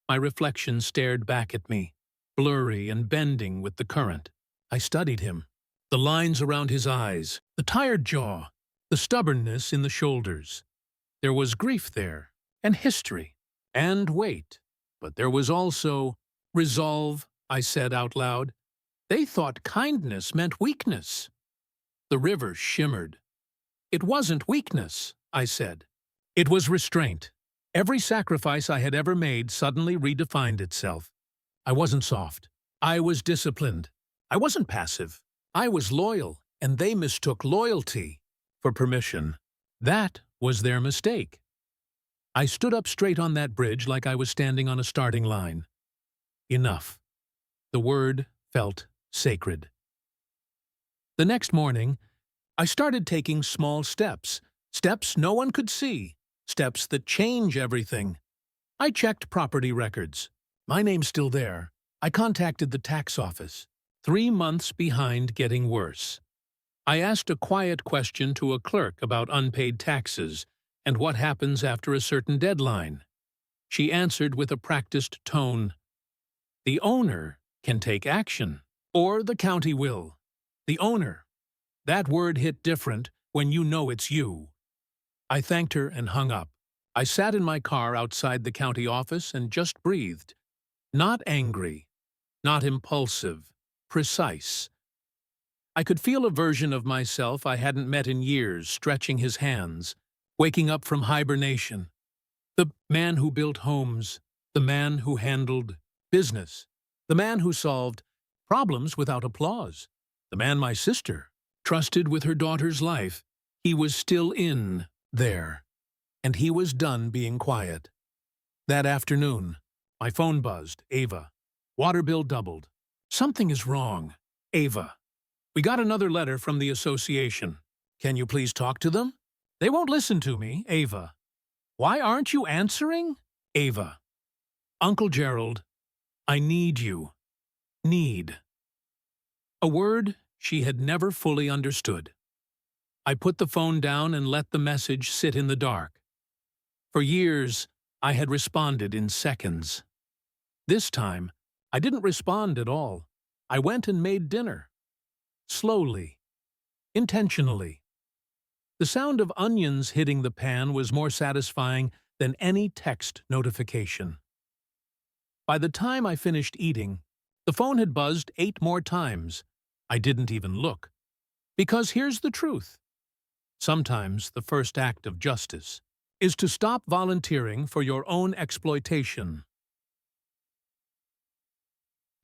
A: My reflection stared back at me, blurry and bending with the current. I studied him. The lines around his eyes, the tired jaw, the stubbornness in the shoulders. There was grief there, and history, and weight. But there was also resolve, I said out loud. They thought kindness meant weakness. The river shimmered. It wasn't weakness, I said. It was restraint. Every sacrifice I had ever made suddenly redefined itself. I wasn't soft. I was disciplined. I wasn't passive. I was loyal, and they mistook loyalty for permission. That was their mistake. I stood up straight on that bridge like I was standing on a starting line. Enough. The word felt sacred. The next morning, I started taking small steps, steps no one could see, steps that change everything. I checked property records. My name's still there. I contacted the tax office. 3 months behind, getting worse. I asked a quiet question to a clerk about unpaid taxes and what happens after a certain deadline. She answered with a practiced tone. The owner can take action, or the county will. The owner. That word hit different when you know it's you. I thanked her and hung up. I sat in my car outside the county office and just breathed. Not angry, not impulsive, precise. I could feel a version of myself I hadn't met in years stretching his hands, waking up from hibernation. The man who built homes, the man who handled business, the man who solved problems without applause, the man my sister trusted with her daughter's life. He was still in there, and he was done being quiet. That afternoon, my phone buzzed. Ava. Water bill doubled. Something is wrong. Ava. We got another letter from the association. Can you please talk to them? They won't listen to me. Ava. Why aren't you answering? Ava. Uncle Gerald, I need you. Need. A word she had never fully understood. I put the phone down and let the message sit in the dark. For years, I had responded in seconds. This time, I didn't respond at all. I went and made dinner. Slowly. Intentionally. The sound of onions hitting the pan was more satisfying than any text notification. By the time I finished eating, the phone had buzzed 8 more times. I didn't even look. Because here's the truth. Sometimes the first act of justice is to stop volunteering for your own exploitation.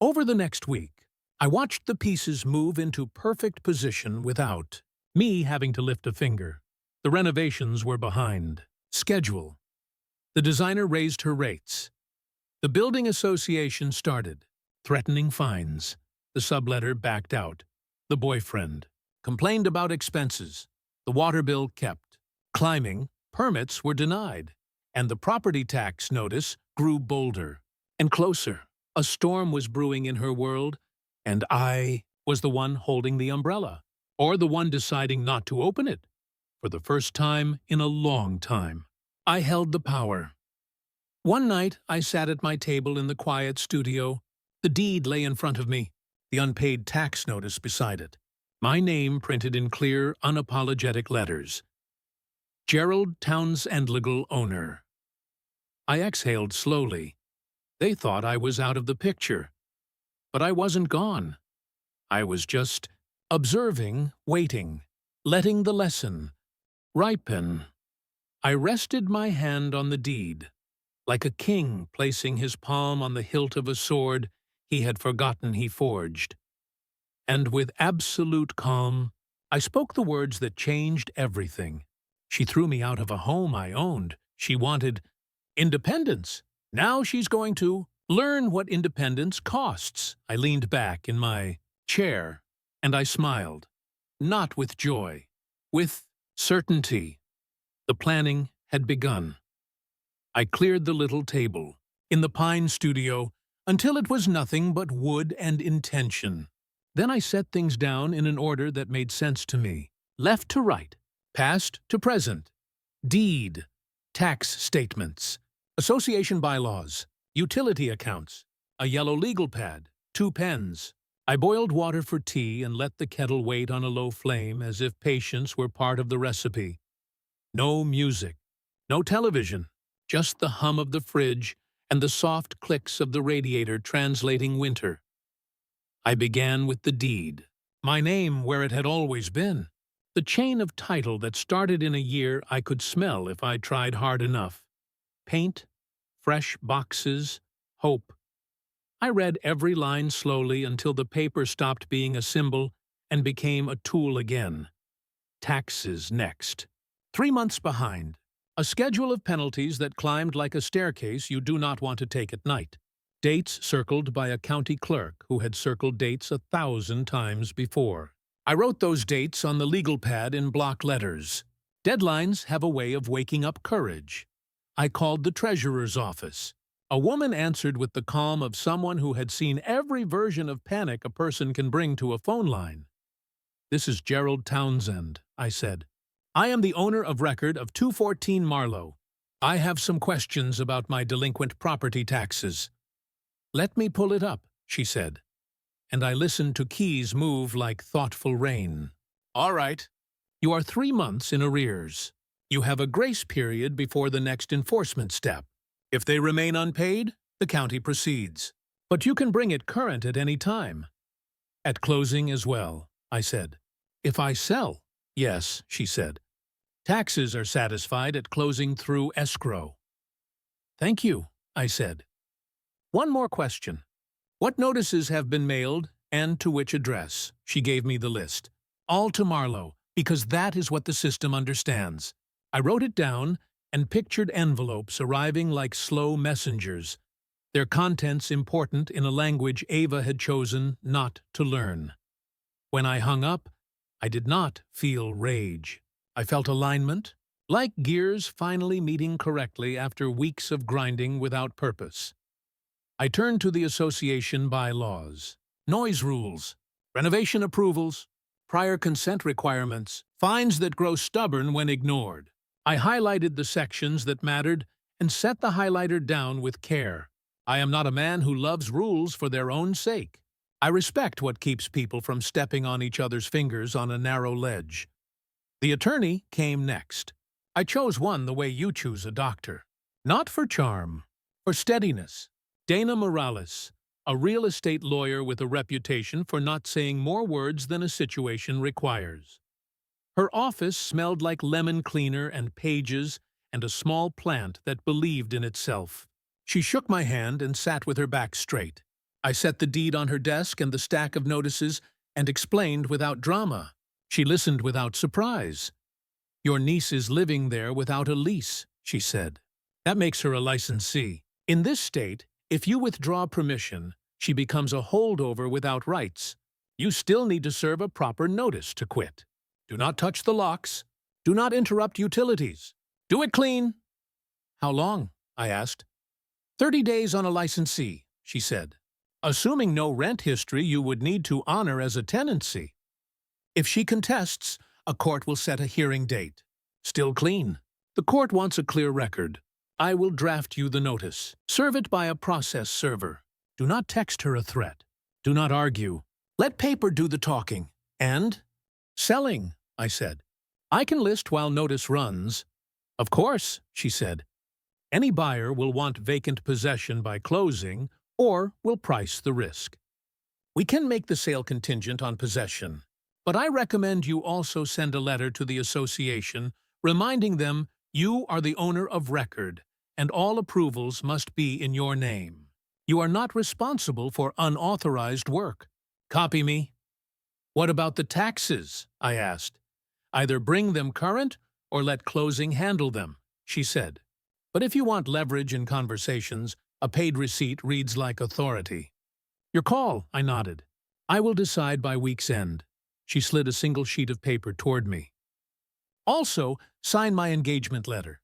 A: Over the next week, I watched the pieces move into perfect position without me having to lift a finger. The renovations were behind schedule. The designer raised her rates. The building association started, threatening fines. The subletter backed out. The boyfriend complained about expenses. The water bill kept climbing. Permits were denied. And the property tax notice grew bolder and closer. A storm was brewing in her world, and I was the one holding the umbrella, or the one deciding not to open it. For the first time in a long time, I held the power. One night, I sat at my table in the quiet studio. The deed lay in front of me, the unpaid tax notice beside it. My name printed in clear, unapologetic letters. Gerald Townsend, owner. I exhaled slowly. They thought I was out of the picture. But I wasn't gone. I was just observing, waiting, letting the lesson ripen. I rested my hand on the deed, like a king placing his palm on the hilt of a sword he had forgotten he forged. And with absolute calm, I spoke the words that changed everything. She threw me out of a home I owned. She wanted independence. Now she's going to learn what independence costs. I leaned back in my chair, and I smiled. Not with joy, with certainty. The planning had begun. I cleared the little table in the pine studio until it was nothing but wood and intention. Then I set things down in an order that made sense to me. Left to right, past to present. Deed, tax statements, association bylaws, utility accounts, a yellow legal pad, 2 pens. I boiled water for tea and let the kettle wait on a low flame as if patience were part of the recipe. No music, no television, just the hum of the fridge and the soft clicks of the radiator translating winter. I began with the deed, my name where it had always been, the chain of title that started in a year I could smell if I tried hard enough. Paint, fresh boxes, hope. I read every line slowly until the paper stopped being a symbol and became a tool again. Taxes next. 3 months behind. A schedule of penalties that climbed like a staircase you do not want to take at night. Dates circled by a county clerk who had circled dates 1,000 times before. I wrote those dates on the legal pad in block letters. Deadlines have a way of waking up courage. I called the treasurer's office. A woman answered with the calm of someone who had seen every version of panic a person can bring to a phone line. "This is Gerald Townsend," I said. "I am the owner of record of 214 Marlowe. I have some questions about my delinquent property taxes." "Let me pull it up," she said, and I listened to keys move like thoughtful rain. "All right. You are 3 months in arrears. You have a grace period before the next enforcement step. If they remain unpaid, the county proceeds. But you can bring it current at any time." "At closing as well," I said. "If I sell?" "Yes," she said. "Taxes are satisfied at closing through escrow." "Thank you," I said. "One more question. What notices have been mailed and to which address?" She gave me the list. "All to Marlowe, because that is what the system understands." I wrote it down and pictured envelopes arriving like slow messengers, their contents important in a language Ava had chosen not to learn. When I hung up, I did not feel rage. I felt alignment, like gears finally meeting correctly after weeks of grinding without purpose. I turned to the association bylaws, noise rules, renovation approvals, prior consent requirements, fines that grow stubborn when ignored. I highlighted the sections that mattered and set the highlighter down with care. I am not a man who loves rules for their own sake. I respect what keeps people from stepping on each other's fingers on a narrow ledge. The attorney came next. I chose one the way you choose a doctor. Not for charm, for steadiness. Dana Morales, a real estate lawyer with a reputation for not saying more words than a situation requires. Her office smelled like lemon cleaner and pages and a small plant that believed in itself. She shook my hand and sat with her back straight. I set the deed on her desk and the stack of notices and explained without drama. She listened without surprise. Your niece is living there without a lease, she said. That makes her a licensee. In this state, if you withdraw permission, she becomes a holdover without rights. You still need to serve a proper notice to quit. Do not touch the locks. Do not interrupt utilities. Do it clean. How long? I asked. 30 days on a licensee, she said. Assuming no rent history you would need to honor as a tenancy. If she contests, a court will set a hearing date. Still clean. The court wants a clear record. I will draft you the notice. Serve it by a process server. Do not text her a threat. Do not argue. Let paper do the talking. And? Selling, I said. I can list while notice runs. Of course, she said. Any buyer will want vacant possession by closing or will price the risk. We can make the sale contingent on possession, but I recommend you also send a letter to the association reminding them you are the owner of record and all approvals must be in your name. You are not responsible for unauthorized work. Copy me? What about the taxes? I asked. Either bring them current or let closing handle them, she said. But if you want leverage in conversations, a paid receipt reads like authority. Your call, I nodded. I will decide by week's end. She slid a single sheet of paper toward me. Also, sign my engagement letter.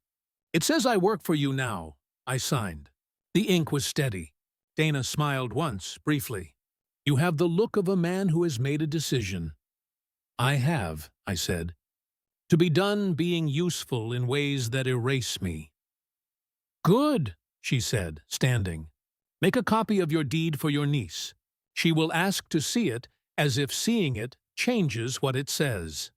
A: It says I work for you now. I signed. The ink was steady. Dana smiled once, briefly. You have the look of a man who has made a decision. I have, I said. To be done being useful in ways that erase me. Good, she said, standing. Make a copy of your deed for your niece. She will ask to see it as if seeing it changes what it says.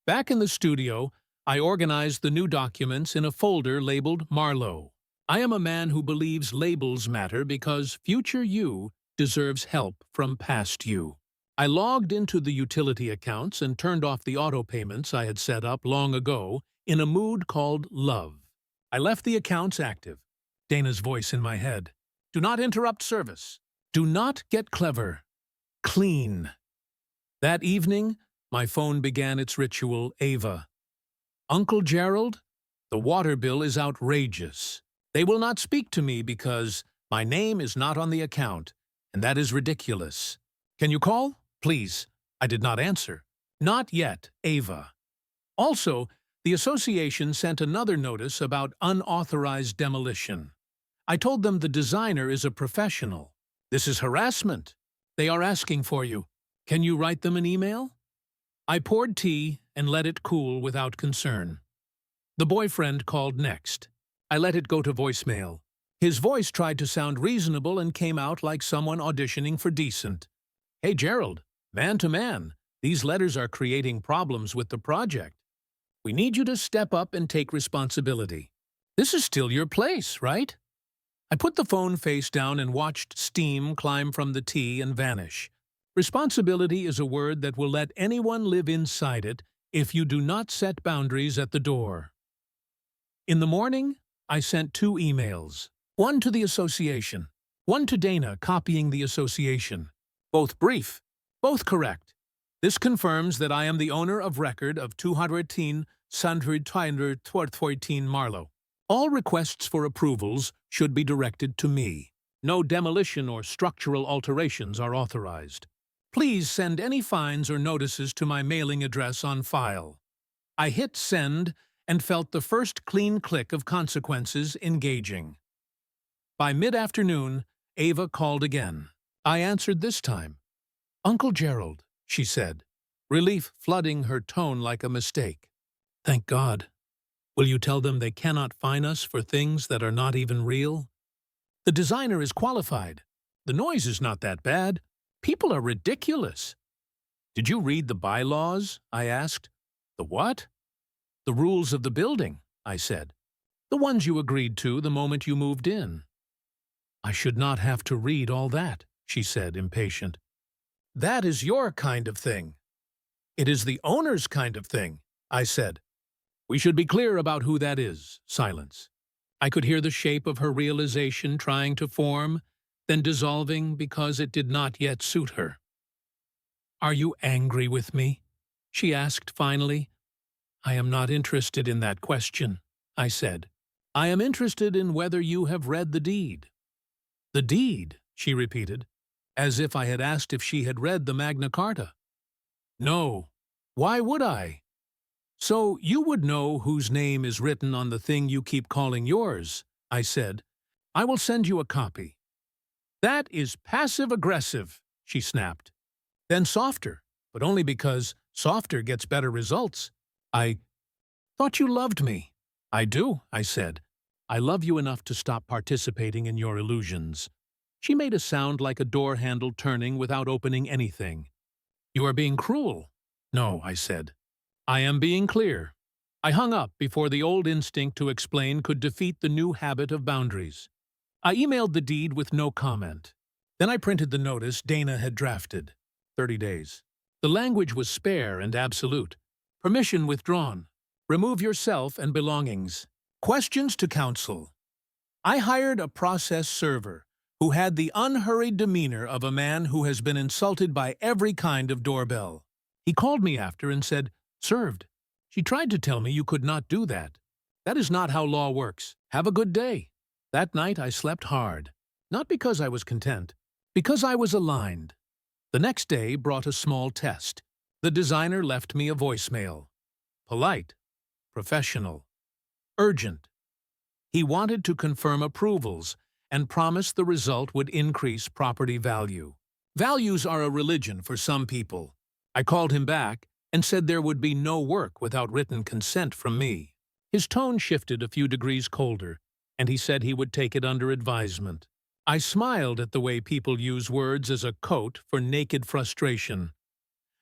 A: Back in the studio, I organized the new documents in a folder labeled Marlowe. I am a man who believes labels matter because future you deserves help from past you. I logged into the utility accounts and turned off the auto payments I had set up long ago in a mood called love. I left the accounts active. Dana's voice in my head. Do not interrupt service. Do not get clever. Clean. That evening, my phone began its ritual, Ava. Uncle Gerald, the water bill is outrageous. They will not speak to me because my name is not on the account, and that is ridiculous. Can you call? Please. I did not answer. Not yet, Ava. Also, the association sent another notice about unauthorized demolition. I told them the designer is a professional. This is harassment. They are asking for you. Can you write them an email? I poured tea and let it cool without concern. The boyfriend called next. I let it go to voicemail. His voice tried to sound reasonable and came out like someone auditioning for decent. Hey, Gerald, man to man, these letters are creating problems with the project. We need you to step up and take responsibility. This is still your place, right? I put the phone face down and watched steam climb from the tea and vanish. Responsibility is a word that will let anyone live inside it if you do not set boundaries at the door. In the morning, I sent 2 emails. One to the association, one to Dana copying the association. Both brief, both correct. This confirms that I am the owner of record of 213 214 Marlowe. All requests for approvals should be directed to me. No demolition or structural alterations are authorized. Please send any fines or notices to my mailing address on file. I hit send and felt the first clean click of consequences engaging. By mid-afternoon, Ava called again. I answered this time. Uncle Gerald, she said, relief flooding her tone like a mistake. Thank God. Will you tell them they cannot fine us for things that are not even real? The designer is qualified. The noise is not that bad. People are ridiculous. Did you read the bylaws? I asked. The what? The rules of the building, I said. The ones you agreed to the moment you moved in. I should not have to read all that, she said, impatient. That is your kind of thing. It is the owner's kind of thing, I said. We should be clear about who that is. Silence. I could hear the shape of her realization trying to form, then dissolving because it did not yet suit her. Are you angry with me? She asked finally. I am not interested in that question, I said. I am interested in whether you have read the deed. The deed, she repeated, as if I had asked if she had read the Magna Carta. No. Why would I? So you would know whose name is written on the thing you keep calling yours, I said. I will send you a copy. That is passive-aggressive, she snapped. Then softer, but only because softer gets better results. I thought you loved me. I do, I said. I love you enough to stop participating in your illusions. She made a sound like a door handle turning without opening anything. You are being cruel. No, I said. I am being clear. I hung up before the old instinct to explain could defeat the new habit of boundaries. I emailed the deed with no comment. Then I printed the notice Dana had drafted. 30 days. The language was spare and absolute. Permission withdrawn. Remove yourself and belongings. Questions to counsel. I hired a process server who had the unhurried demeanor of a man who has been insulted by every kind of doorbell. He called me after and said, "Served. She tried to tell me you could not do that. That is not how law works. Have a good day." That night I slept hard. Not because I was content, because I was aligned. The next day brought a small test. The designer left me a voicemail. Polite. Professional. Urgent. He wanted to confirm approvals and promised the result would increase property value. Values are a religion for some people. I called him back and said there would be no work without written consent from me. His tone shifted a few degrees colder, and he said he would take it under advisement. I smiled at the way people use words as a coat for naked frustration.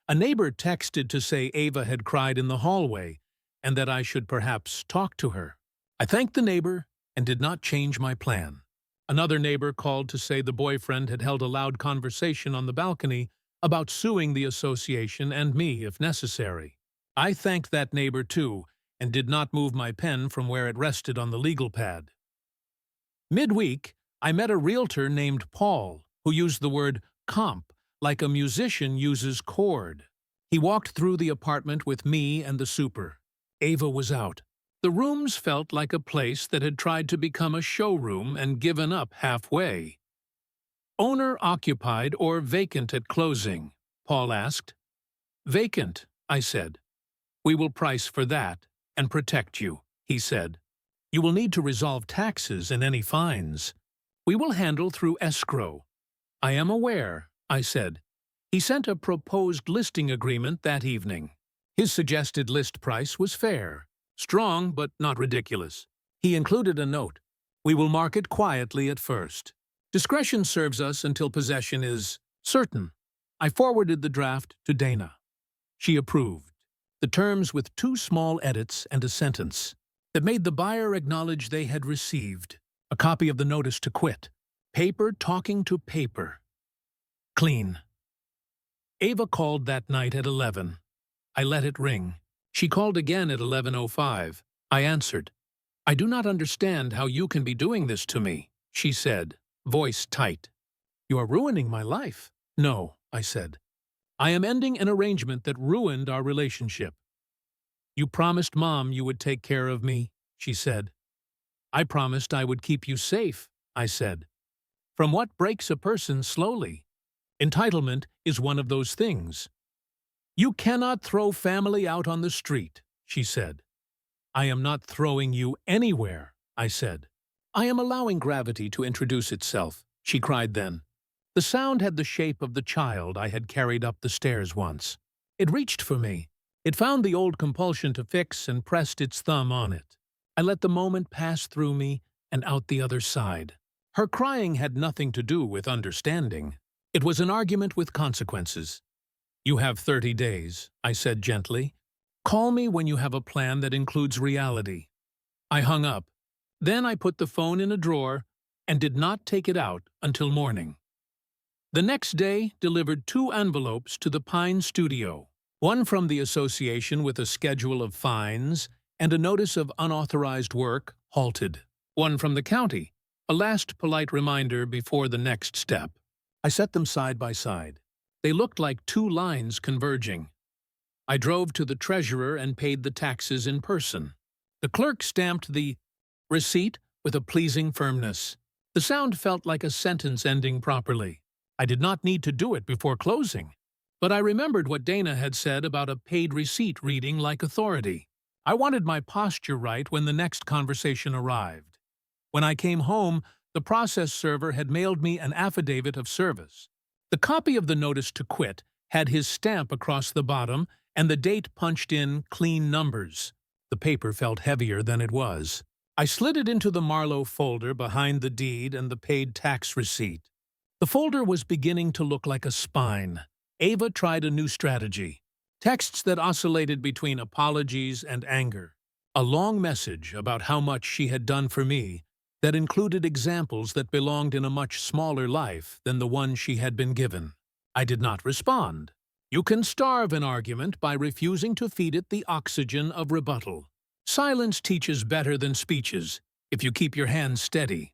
A: A neighbor texted to say Ava had cried in the hallway and that I should perhaps talk to her. I thanked the neighbor and did not change my plan. Another neighbor called to say the boyfriend had held a loud conversation on the balcony about suing the association and me if necessary. I thanked that neighbor too and did not move my pen from where it rested on the legal pad. Midweek, I met a realtor named Paul who used the word comp like a musician uses chord. He walked through the apartment with me and the super. Ava was out. The rooms felt like a place that had tried to become a showroom and given up halfway. Owner occupied or vacant at closing? Paul asked. Vacant, I said. We will price for that and protect you, he said. You will need to resolve taxes and any fines. We will handle through escrow. I am aware, I said. He sent a proposed listing agreement that evening. His suggested list price was fair, strong but not ridiculous. He included a note. We will market quietly at first. Discretion serves us until possession is certain. I forwarded the draft to Dana. She approved. The terms with 2 small edits and a sentence that made the buyer acknowledge they had received a copy of the notice to quit. Paper talking to paper. Clean. Ava called that night at 11. I let it ring. She called again at 11:05. I answered. I do not understand how you can be doing this to me, she said, voice tight. You are ruining my life. No, I said. I am ending an arrangement that ruined our relationship. You promised Mom you would take care of me, she said. I promised I would keep you safe, I said. From what breaks a person slowly? Entitlement is one of those things. You cannot throw family out on the street, she said. I am not throwing you anywhere, I said. I am allowing gravity to introduce itself, she cried then. The sound had the shape of the child I had carried up the stairs once. It reached for me. It found the old compulsion to fix and pressed its thumb on it. I let the moment pass through me and out the other side. Her crying had nothing to do with understanding. It was an argument with consequences. You have 30 days, I said gently. Call me when you have a plan that includes reality. I hung up. Then I put the phone in a drawer and did not take it out until morning. The next day delivered 2 envelopes to the Pine studio, one from the association with a schedule of fines and a notice of unauthorized work, halted. One from the county, a last polite reminder before the next step. I set them side by side. They looked like 2 lines converging. I drove to the treasurer and paid the taxes in person. The clerk stamped the receipt with a pleasing firmness. The sound felt like a sentence ending properly. I did not need to do it before closing. But I remembered what Dana had said about a paid receipt reading like authority. I wanted my posture right when the next conversation arrived. When I came home, the process server had mailed me an affidavit of service. The copy of the notice to quit had his stamp across the bottom and the date punched in clean numbers. The paper felt heavier than it was. I slid it into the Marlowe folder behind the deed and the paid tax receipt. The folder was beginning to look like a spine. Ava tried a new strategy. Texts that oscillated between apologies and anger. A long message about how much she had done for me that included examples that belonged in a much smaller life than the one she had been given. I did not respond. You can starve an argument by refusing to feed it the oxygen of rebuttal. Silence teaches better than speeches if you keep your hands steady.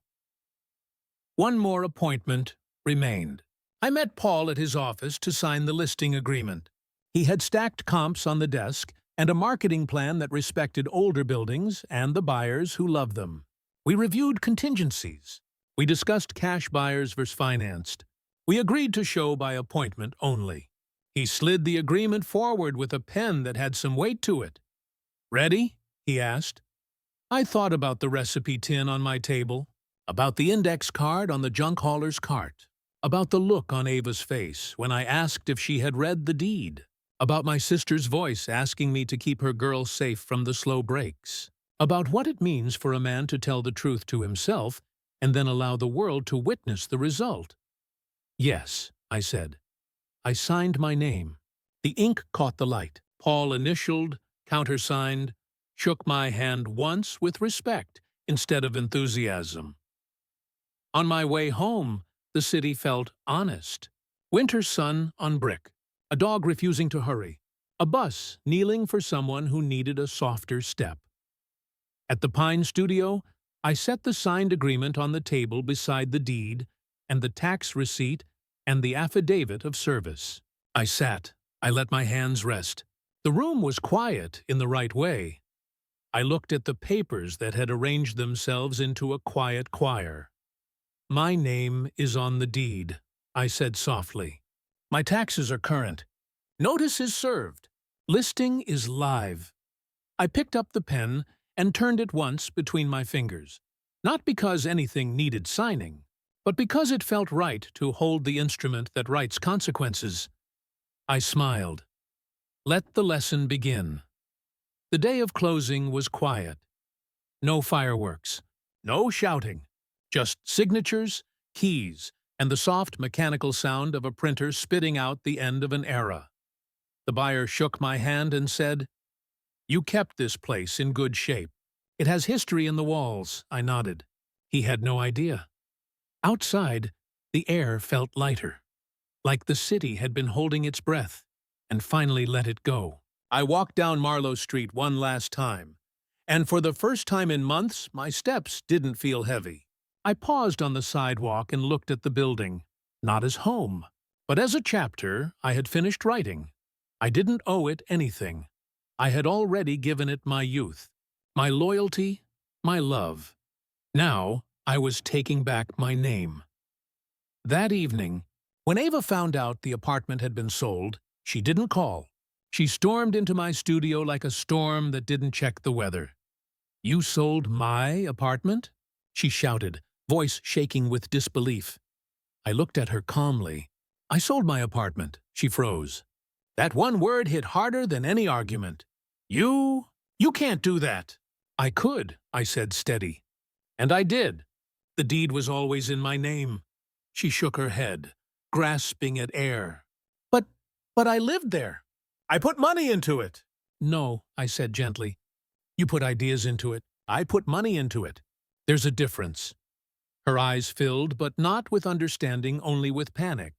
A: One more appointment remained. I met Paul at his office to sign the listing agreement. He had stacked comps on the desk and a marketing plan that respected older buildings and the buyers who loved them. We reviewed contingencies. We discussed cash buyers versus financed. We agreed to show by appointment only. He slid the agreement forward with a pen that had some weight to it. "Ready?" he asked. I thought about the recipe tin on my table, about the index card on the junk hauler's cart, about the look on Ava's face when I asked if she had read the deed, about my sister's voice asking me to keep her girl safe from the slow breaks, about what it means for a man to tell the truth to himself and then allow the world to witness the result. "Yes," I said. I signed my name. The ink caught the light. Paul initialed, countersigned, shook my hand once with respect instead of enthusiasm. On my way home, the city felt honest. Winter sun on brick, a dog refusing to hurry, a bus kneeling for someone who needed a softer step. At the Pine Studio, I set the signed agreement on the table beside the deed and the tax receipt and the affidavit of service. I sat. I let my hands rest. The room was quiet in the right way. I looked at the papers that had arranged themselves into a quiet choir. "My name is on the deed," I said softly. "My taxes are current. Notice is served. Listing is live." I picked up the pen and turned it once between my fingers, not because anything needed signing, but because it felt right to hold the instrument that writes consequences. I smiled. Let the lesson begin. The day of closing was quiet. No fireworks, no shouting, just signatures, keys, and the soft mechanical sound of a printer spitting out the end of an era. The buyer shook my hand and said, "You kept this place in good shape. It has history in the walls," I nodded. He had no idea. Outside, the air felt lighter, like the city had been holding its breath and finally let it go. I walked down Marlowe Street one last time, and for the first time in months, my steps didn't feel heavy. I paused on the sidewalk and looked at the building, not as home, but as a chapter I had finished writing. I didn't owe it anything. I had already given it my youth, my loyalty, my love. Now I was taking back my name. That evening, when Ava found out the apartment had been sold, she didn't call. She stormed into my studio like a storm that didn't check the weather. "You sold my apartment?" she shouted, voice shaking with disbelief. I looked at her calmly. "I sold my apartment," she froze. That one word hit harder than any argument. You can't do that." "I could," I said steady. "And I did. The deed was always in my name." She shook her head, grasping at air. But I lived there. I put money into it." "No," I said gently. "You put ideas into it. I put money into it. There's a difference." Her eyes filled, but not with understanding, only with panic.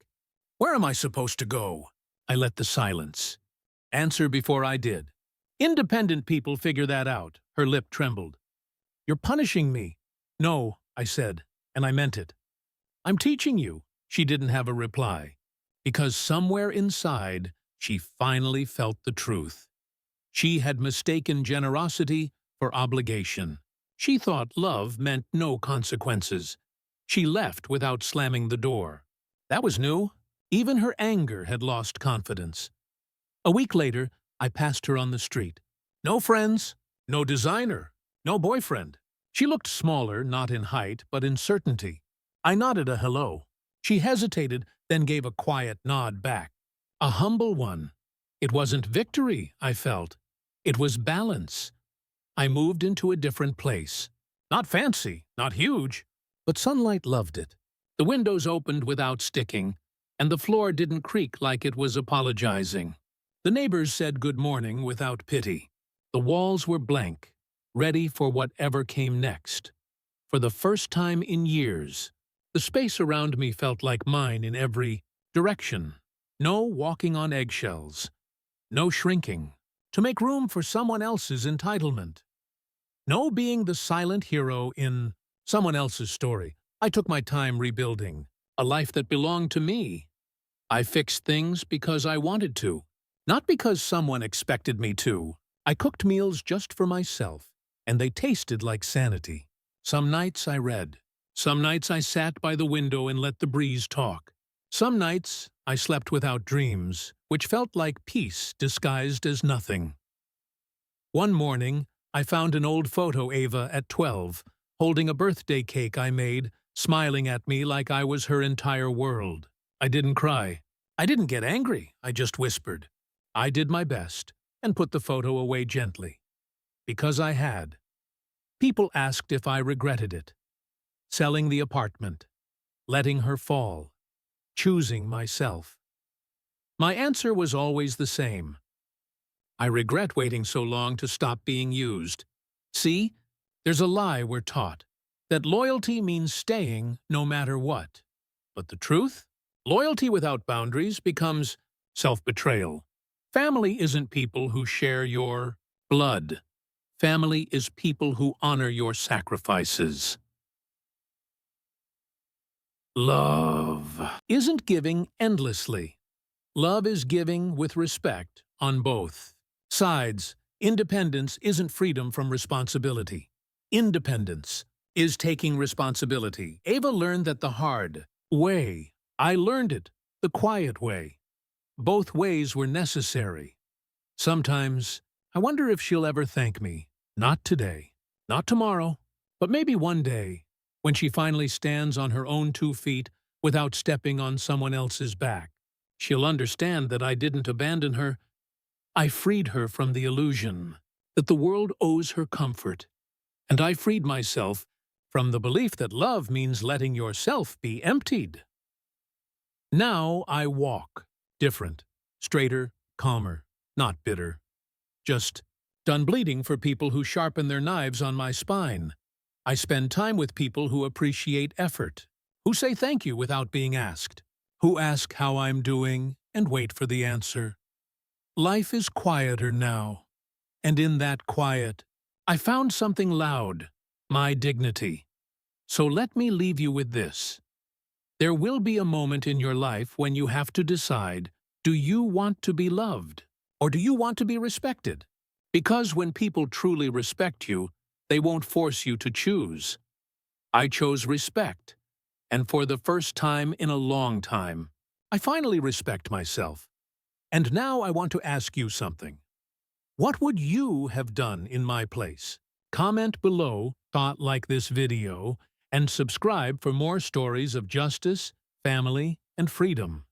A: "Where am I supposed to go?" I let the silence answer before I did. "Independent people figure that out." Her lip trembled. "You're punishing me." "No," I said, and I meant it. "I'm teaching you." She didn't have a reply, because somewhere inside She finally felt the truth. She had mistaken generosity for obligation. She thought love meant no consequences. She left without slamming the door. That was new. Even her anger had lost confidence. A week later, I passed her on the street. No friends, no designer, no boyfriend. She looked smaller, not in height, but in certainty. I nodded a hello. She hesitated, then gave a quiet nod back. A humble one. It wasn't victory, I felt. It was balance. I moved into a different place. Not fancy, not huge, but sunlight loved it. The windows opened without sticking, and the floor didn't creak like it was apologizing. The neighbors said good morning without pity. The walls were blank, ready for whatever came next. For the first time in years, the space around me felt like mine in every direction. No walking on eggshells. No shrinking to make room for someone else's entitlement. No being the silent hero in someone else's story. I took my time rebuilding a life that belonged to me. I fixed things because I wanted to, not because someone expected me to. I cooked meals just for myself, and they tasted like sanity. Some nights I read. Some nights I sat by the window and let the breeze talk. Some nights I slept without dreams, which felt like peace disguised as nothing. One morning, I found an old photo Ava at 12, holding a birthday cake I made, smiling at me like I was her entire world. I didn't cry. I didn't get angry. I just whispered. I did my best and put the photo away gently. Because I had. People asked if I regretted it. Selling the apartment. Letting her fall. Choosing myself. My answer was always the same. I regret waiting so long to stop being used. See, there's a lie we're taught, that loyalty means staying no matter what. But the truth? Loyalty without boundaries becomes self-betrayal. Family isn't people who share your blood. Family is people who honor your sacrifices. Love isn't giving endlessly. Love is giving with respect on both sides. Independence isn't freedom from responsibility. Independence is taking responsibility. Ava learned that the hard way. I learned it the quiet way. Both ways were necessary. Sometimes I wonder if she'll ever thank me. Not today, not tomorrow, but maybe one day, when she finally stands on her own 2 feet without stepping on someone else's back. She'll understand that I didn't abandon her. I freed her from the illusion that the world owes her comfort. And I freed myself from the belief that love means letting yourself be emptied. Now I walk different, straighter, calmer, not bitter. Just done bleeding for people who sharpen their knives on my spine. I spend time with people who appreciate effort, who say thank you without being asked, who ask how I'm doing and wait for the answer. Life is quieter now, and in that quiet, I found something loud, my dignity. So let me leave you with this. There will be a moment in your life when you have to decide, do you want to be loved, or do you want to be respected? Because when people truly respect you, they won't force you to choose. I chose respect, and for the first time in a long time, I finally respect myself. And now I want to ask you something. What would you have done in my place? Comment below, thought like this video, and subscribe for more stories of justice, family, and freedom.